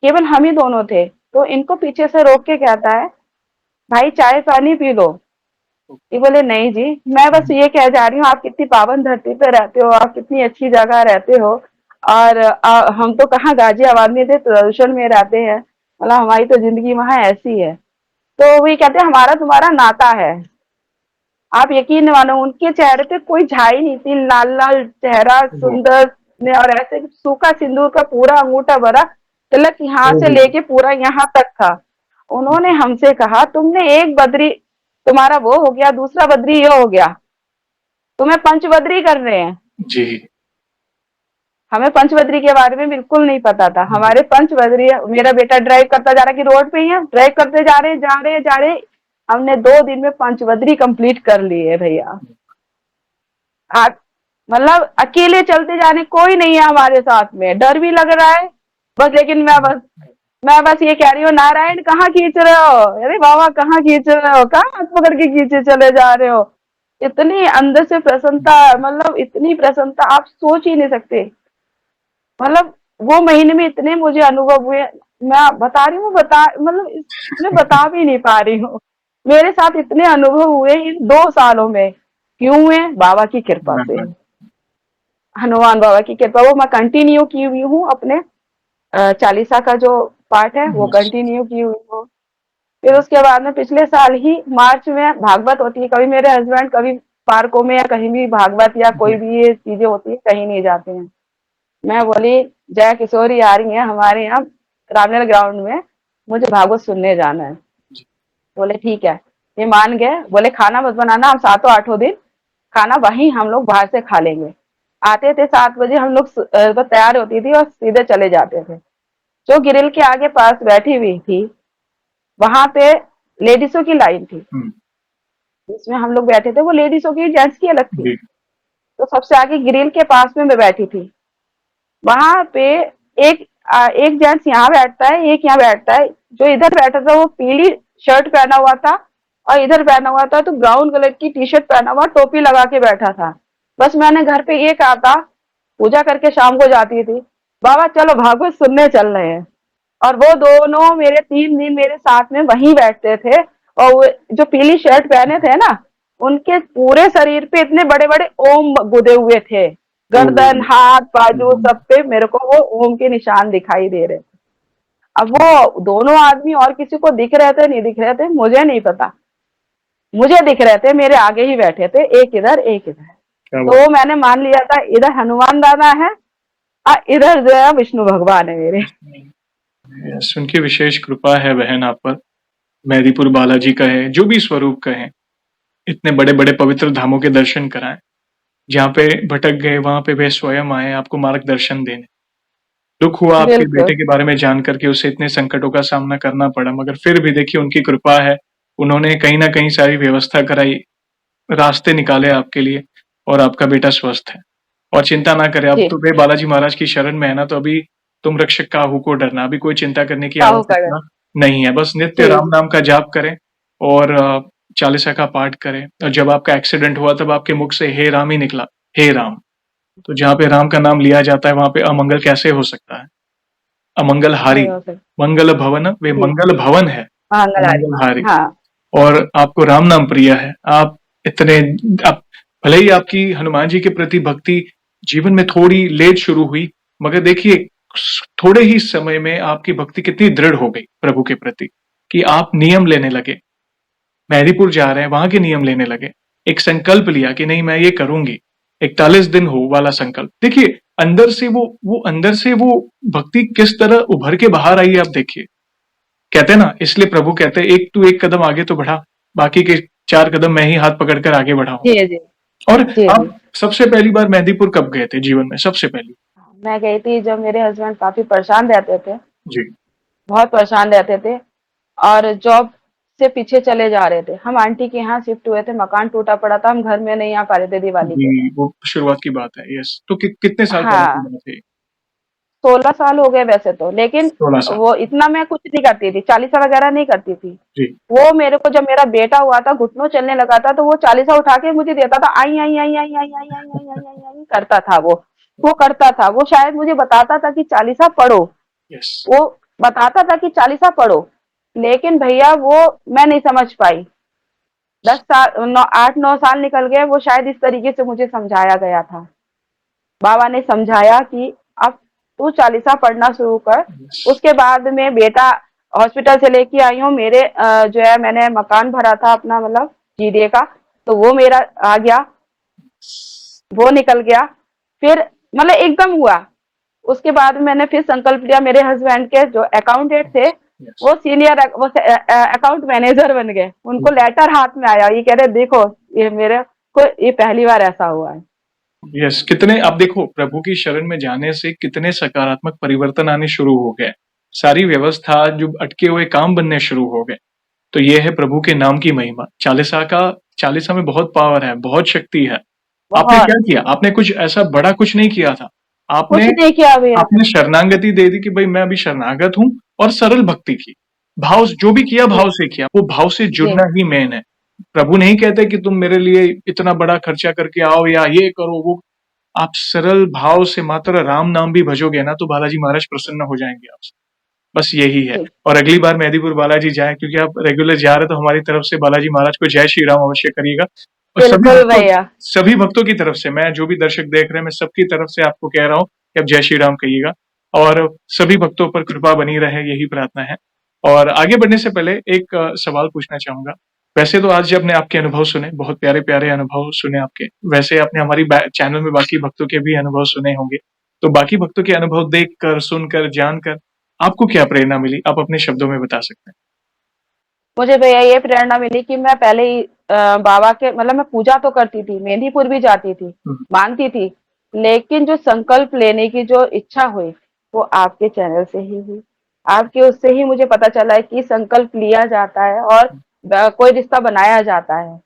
Speaker 1: केवल हम ही दोनों थे। तो इनको पीछे से रोक के कहता है, भाई चाय पानी पी लो। ये बोले नहीं जी, मैं बस ये कह जा रही हूँ, आप कितनी पावन धरती पे रहते हो, आप कितनी अच्छी जगह रहते हो, और हम तो कहाँ गाजियाबाद में थे, प्रदूषण में रहते हैं, मतलब हमारी तो जिंदगी वहां ऐसी है। तो वही कहते हैं, हमारा तुम्हारा नाता है। आप यकीन नहीं मानो, उनके चेहरे पे कोई झाई नहीं थी, लाल लाल चेहरा, सुंदर ने, और ऐसे सूखा सिंदूर का पूरा अंगूठा भरा, तिलक यहाँ से लेके पूरा यहाँ तक था। उन्होंने हमसे कहा, तुमने एक बद्री, तुम्हारा वो हो गया, दूसरा बद्री ये हो गया, तुम्हें पंचबद्री कर रहे हैं।
Speaker 2: जी।
Speaker 1: हमें पंचबद्री के बारे में बिल्कुल नहीं पता था। हमारे पंचबद्री, मेरा बेटा ड्राइव करता जा रहा कि रोड पे ही है, ड्राइव करते जा रहे जा रहे जा रहे, हमने 2 दिन में पंचबद्री कंप्लीट कर ली है भैया। आप, मतलब अकेले चलते जाने, कोई नहीं है हमारे साथ में, डर भी लग रहा है बस, लेकिन मैं बस ये कह रही हूँ, नारायण कहाँ खींच रहे हो, अरे बाबा कहाँ खींच रहे हो, कहाँ हाथ पकड़ के खींचे चले जा रहे हो। इतनी अंदर से प्रसन्नता, मतलब इतनी प्रसन्नता आप सोच ही नहीं सकते। मतलब वो महीने में इतने मुझे अनुभव हुए, मैं बता रही हूँ, मतलब मैं बता भी नहीं पा रही हूँ। मेरे साथ इतने अनुभव हुए इन 2 सालों में। क्यों हुए? बाबा की कृपा से, हनुमान बाबा की कृपा। वो मैं कंटिन्यू की हुई हूँ, अपने चालीसा का जो पाठ है वो कंटिन्यू की हुई हूँ। फिर उसके बाद में पिछले साल ही मार्च में भागवत होती है, कभी मेरे हस्बैंड कभी पार्कों में या कहीं भी भागवत या कोई भी ये चीजें होती है, कहीं नहीं जाते हैं। मैं बोली, जया किशोरी आ रही है हमारे यहाँ रामलीला ग्राउंड में, मुझे भागवत सुनने जाना है। बोले ठीक है। ये मान गए, बोले खाना मत बनाना, हम 7-8 दिन खाना वहीं हम लोग बाहर से खा लेंगे। आते थे 7 बजे, हम लोग बस तैयार होती थी और सीधे चले जाते थे। जो ग्रिल के आगे पास बैठी हुई थी, वहां पे लेडीजों की लाइन थी, जिसमें हम लोग बैठे थे वो लेडीजों की, जेंट्स की अलग थी। तो सबसे आगे ग्रिल के पास में मैं बैठी थी। वहां पे एक जेंट्स यहाँ बैठता है, एक यहाँ बैठता है। जो इधर बैठा था वो पीली शर्ट पहना हुआ था, और इधर पहना हुआ था तो ब्राउन कलर की टी शर्ट पहना हुआ, टोपी लगा के बैठा था। बस मैंने घर पे ये कहा था, पूजा करके शाम को जाती थी, बाबा चलो भागवत सुनने चल रहे हैं। और वो दोनों मेरे 3 दिन मेरे साथ में वहीं बैठते थे। और वो जो पीली शर्ट पहने थे ना, उनके पूरे शरीर पे इतने बड़े बड़े ओम गुदे हुए थे, गर्दन, हाथ, बाजू, सब पे मेरे को वो ओम के निशान दिखाई दे रहे थे। अब वो दोनों आदमी और किसी को दिख रहे थे नहीं दिख रहे थे मुझे नहीं पता, मुझे दिख रहे थे, मेरे आगे ही बैठे थे, एक इधर एक इधर। तो मैंने मान लिया था इधर हनुमान दादा है और इधर जो है विष्णु भगवान है मेरे।
Speaker 2: उनकी विशेष कृपा है बहन आप पर। मेहदीपुर बालाजी का है, जो भी स्वरूप का है, इतने बड़े बड़े पवित्र धामों के दर्शन कराएं। जहाँ पे भटक गए वहां पे वे स्वयं आए आपको मार्गदर्शन देने। दुख हुआ आपके
Speaker 1: बिल्कुल।
Speaker 2: बेटे के बारे में जान करके, उसे इतने संकटों का सामना करना पड़ा, मगर फिर भी देखिए उनकी कृपा है। उन्होंने कहीं ना कहीं सारी व्यवस्था कराई, रास्ते निकाले आपके लिए, और आपका बेटा स्वस्थ है। और चिंता ना करें, अब
Speaker 1: जी।
Speaker 2: तो वे बालाजी महाराज की शरण में है ना, तो अभी तुम रक्षक काहू को डरना, अभी कोई चिंता करने की
Speaker 1: काहू का।
Speaker 2: आवश्यकता नहीं है। बस नित्य
Speaker 1: जी
Speaker 2: राम
Speaker 1: जी।
Speaker 2: नाम का जाप करें, और चालीसा का पाठ करें। और जब आपका एक्सीडेंट हुआ तब आपके मुख से हे राम ही निकला, हे राम। तो जहाँ पे राम का नाम लिया जाता है वहां पे अमंगल कैसे हो सकता है? अमंगल हारी,
Speaker 1: नहीं हो सकता।
Speaker 2: मंगल भवन, वे
Speaker 1: जी।
Speaker 2: मंगल भवन है,
Speaker 1: मंगलहारी।
Speaker 2: अमंगल हारी।
Speaker 1: हाँ।
Speaker 2: और आपको राम नाम प्रिय है। आप इतने, आप भले ही आपकी हनुमान जी के प्रति भक्ति जीवन में थोड़ी लेट शुरू हुई, मगर देखिए थोड़े ही समय में आपकी भक्ति कितनी दृढ़ हो गई प्रभु के प्रति, कि आप नियम लेने लगे। मेहदीपुर जा रहे हैं, वहां के नियम लेने लगे। एक संकल्प लिया कि नहीं मैं ये करूंगी, 41 दिन हो वाला संकल्प। देखिए अंदर से वो भक्ति किस तरह उभर के बाहर आई, आप देखिए। कहते हैं ना, इसलिए प्रभु कहते हैं एक तू एक कदम आगे तो बढ़ा, बाकी के 4 कदम मैं ही हाथ पकड़कर आगे बढ़ाऊं।
Speaker 1: जी जी।
Speaker 2: और
Speaker 1: जी जी।
Speaker 2: आप सबसे पहली बार मेहंदीपुर कब गए थे जीवन में सबसे पहली?
Speaker 1: मैं गई थी जब मेरे हस्बैंड काफी परेशान रहते थे,
Speaker 2: जी।
Speaker 1: बहुत परेशान रहते थे, और जॉब से पीछे चले जा रहे थे। हम आंटी के यहाँ शिफ्ट हुए थे, मकान टूटा पड़ा था, हम घर में नहीं आ पा रहे थे दिवाली
Speaker 2: जी,
Speaker 1: के टाइम।
Speaker 2: वो शुरुआत की बात है, यस। तो कितने साल पहले की
Speaker 1: हाँ,
Speaker 2: बात है ये?
Speaker 1: 16 साल हो गए वैसे तो, लेकिन
Speaker 2: 16 साल।
Speaker 1: वो इतना मैं कुछ नहीं करती थी, चालीसा वगैरह नहीं करती थी।
Speaker 2: जी।
Speaker 1: वो मेरे को जब मेरा बेटा हुआ था, घुटनों चलने लगा था, तो वो चालीसा उठा के मुझे देता था, आई आई आई आई आई आई आई आई आई आई आई करता था वो करता था। वो शायद मुझे बताता था कि चालीसा पढ़ो,
Speaker 2: यस।
Speaker 1: वो बताता था कि चालीसा पढ़ो, लेकिन भैया वो मैं नहीं समझ पाई। 10 साल, 8 9 साल निकल गए, वो शायद इस तरीके से मुझे समझाया गया था। बाबा ने समझाया कि अब तू चालीसा पढ़ना शुरू कर।
Speaker 2: यस।
Speaker 1: उसके बाद में बेटा हॉस्पिटल से लेके आई हूँ, मेरे जो है मैंने मकान भरा था अपना, मतलब जीडीए का, तो वो मेरा आ गया, वो निकल गया। फिर मतलब एकदम हुआ। उसके बाद मैंने फिर संकल्प लिया, मेरे हस्बैंड के जो अकाउंटेंट थे,
Speaker 2: यस।
Speaker 1: वो सीनियर वो अकाउंट मैनेजर बन गए। उनको लेटर हाथ में आया, ये कह रहे देखो, ये मेरे को ये पहली बार ऐसा हुआ है।
Speaker 2: यस, कितने आप देखो प्रभु की शरण में जाने से कितने सकारात्मक परिवर्तन आने शुरू हो गए। सारी व्यवस्था जो अटके हुए काम बनने शुरू हो गए। तो ये है प्रभु के नाम की महिमा। चालीसा में बहुत पावर है, बहुत शक्ति है। आपने
Speaker 1: बहुत
Speaker 2: क्या किया? आपने कुछ ऐसा बड़ा कुछ नहीं किया था। आपने
Speaker 1: कुछ नहीं किया भैया।
Speaker 2: आपने शरणागति दे दी कि भाई मैं अभी शरणागत हूँ, और सरल भक्ति की। भाव जो भी किया
Speaker 1: जी
Speaker 2: भाव से किया, वो भाव से
Speaker 1: जी
Speaker 2: जुड़ना ही मेन है। प्रभु नहीं कहते कि तुम मेरे लिए इतना बड़ा खर्चा करके आओ या ये करो वो। आप सरल भाव से मात्र राम नाम भी भजोगे ना, तो बालाजी महाराज प्रसन्न हो जाएंगे आपसे। बस यही है।
Speaker 1: जी।
Speaker 2: और अगली बार मेहंदीपुर बालाजी जाए, क्योंकि आप रेगुलर जा रहे हो, तो हमारी तरफ से बालाजी महाराज को जय श्री राम अवश्य करिएगा। और
Speaker 1: बिल्कुल भैया।
Speaker 2: सभी भक्तों की तरफ से, मैं जो भी दर्शक देख रहे हैं, मैं सबकी तरफ से आपको कह रहा हूँ कि आप जय श्री राम कहिएगा। और सभी भक्तों पर कृपा बनी रहे, यही प्रार्थना है। और आगे बढ़ने से पहले एक सवाल पूछना चाहूंगा। वैसे तो आज जब ने आपके अनुभव सुने, बहुत प्यारे प्यारे अनुभव सुने आपके। वैसे आपने हमारी चैनल में बाकी भक्तों के भी अनुभव सुने होंगे। तो बाकी भक्तों के अनुभव देखकर, सुनकर, जानकर आपको क्या प्रेरणा मिली? आप अपने शब्दों में बता सकते हैं।
Speaker 1: मुझे भैया ये प्रेरणा मिली कि मैं पहले ही बाबा के, मतलब मैं पूजा तो करती थी, मेहंदीपुर भी जाती थी,
Speaker 2: हम्म।
Speaker 1: मानती थी, लेकिन जो संकल्प लेने की जो इच्छा हुई, वो आपके चैनल से ही हुई। आपके उससे ही मुझे पता चला है कि संकल्प लिया जाता है और कोई रिश्ता बनाया जाता है।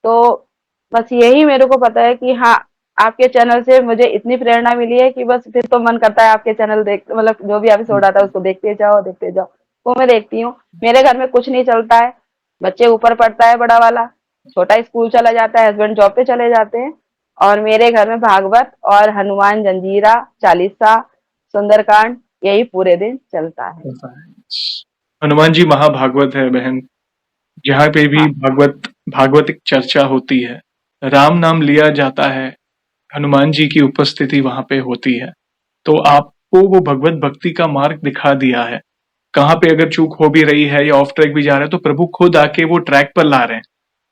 Speaker 1: तो बस यही मेरे को पता है कि हाँ, आपके चैनल से मुझे इतनी प्रेरणा मिली है कि बस फिर तो मन करता है आपके चैनल देख, मतलब जो भी एपिसोड आता है उसको देखते जाओ देखते जाओ। वो मैं देखती हूँ। मेरे घर में कुछ नहीं चलता है, बच्चे ऊपर पढ़ता है बड़ा वाला, छोटा स्कूल चला जाता है, हस्बैंड जॉब पे चले जाते हैं, और मेरे घर में भागवत और हनुमान जंजीरा, चालीसा, सुंदरकांड, यही पूरे दिन चलता है।
Speaker 2: हनुमान जी महाभागवत है बहन। जहाँ पे भी
Speaker 1: हाँ
Speaker 2: भागवतिक चर्चा होती है, राम नाम लिया जाता है, हनुमान जी की उपस्थिति वहां पे होती है। तो आपको वो भगवत भक्ति का मार्ग दिखा दिया है। कहाँ पे अगर चूक हो भी रही है या ऑफ ट्रैक भी जा रहे हैं, तो प्रभु खुद आके वो ट्रैक पर ला रहे हैं।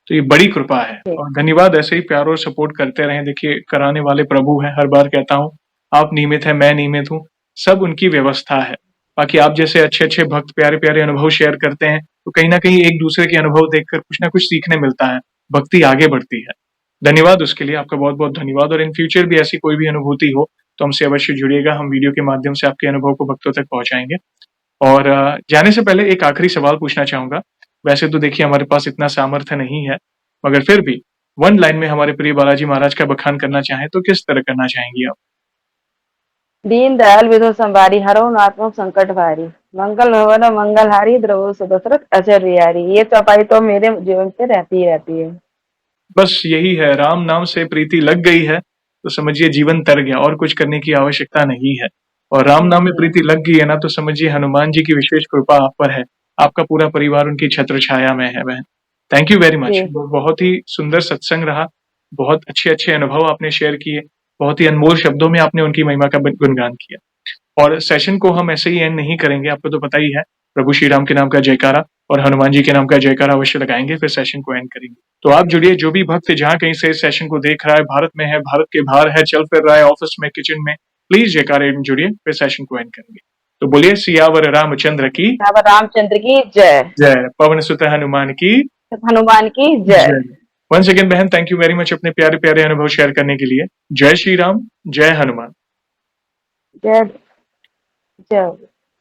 Speaker 2: तो ये बड़ी कृपा है,
Speaker 1: जी
Speaker 2: और धन्यवाद। ऐसे ही प्यार और सपोर्ट करते रहें। देखिए, कराने वाले प्रभु हैं, हर बार कहता हूँ। आप नियमित हैं, मैं नियमित हूँ, सब उनकी व्यवस्था है। बाकी आप जैसे अच्छे अच्छे भक्त प्यारे प्यारे अनुभव शेयर करते हैं, तो कहीं ना कहीं एक दूसरे के अनुभव देखकर कुछ ना कुछ सीखने मिलता है, भक्ति आगे बढ़ती है। धन्यवाद उसके लिए, आपका बहुत बहुत धन्यवाद। और इन फ्यूचर भी ऐसी कोई भी अनुभूति हो, तो हमसे अवश्य जुड़िएगा। हम वीडियो के माध्यम से आपके अनुभव को भक्तों तक पहुंचाएंगे। और जाने से पहले एक आखिरी सवाल पूछना चाहूंगा। वैसे तो देखिए, हमारे पास इतना सामर्थ्य नहीं है, मगर फिर भी वन लाइन में हमारे प्रिय बालाजी महाराज का बखान करना चाहें, तो किस तरह करना चाहेंगी आप?
Speaker 1: दीन दयाल विधो संवारी, हरो नात्मक संकट भारी, मंगल भवन मंगलहारी, द्रवो सुदशरथ अजर विहारी। ये चौपाई तो मेरे जीवन पे रहती ही रहती है।
Speaker 2: बस यही है, राम नाम से प्रीति लग गई है, तो समझिए जीवन तर गया, और कुछ करने की आवश्यकता नहीं है। और राम नाम में
Speaker 1: नहीं है।
Speaker 2: प्रीति लग गई है ना, तो समझिए हनुमान जी की विशेष कृपा आप पर है। आपका पूरा परिवार उनकी छत्र छाया में है बहन। Thank you very much.
Speaker 1: जी
Speaker 2: बहुत ही सुंदर सत्संग रहा। बहुत अच्छे अच्छे अनुभव आपने शेयर किए। बहुत ही अनमोल शब्दों में आपने उनकी महिमा का गुणगान किया। और सेशन को हम ऐसे ही एंड नहीं करेंगे, आपको तो पता ही है। प्रभु श्री राम के नाम का जयकारा और हनुमान जी के नाम का जयकारा अवश्य लगाएंगे, फिर सेशन को एंड करेंगे। तो आप जुड़िए, जो भी भक्त जहां कहीं से इस सेशन को देख रहा है, भारत में है, भारत के बाहर है, चल फिर रहा है, ऑफिस में, किचन में, प्लीज जयकारे में जुड़िए, फिर सेशन को एंड करेंगे। तो बोलिए, सियावर रामचंद्र की
Speaker 1: राम रामचंद्र की जय।
Speaker 2: जय, पवन सुत हनुमान की
Speaker 1: हनुमान की जय।
Speaker 2: जय। वंस अगेन बहन, थैंक यू वेरी मच अपने प्यारे प्यारे अनुभव शेयर करने के लिए। जय श्री राम, जय हनुमान।
Speaker 1: जय जय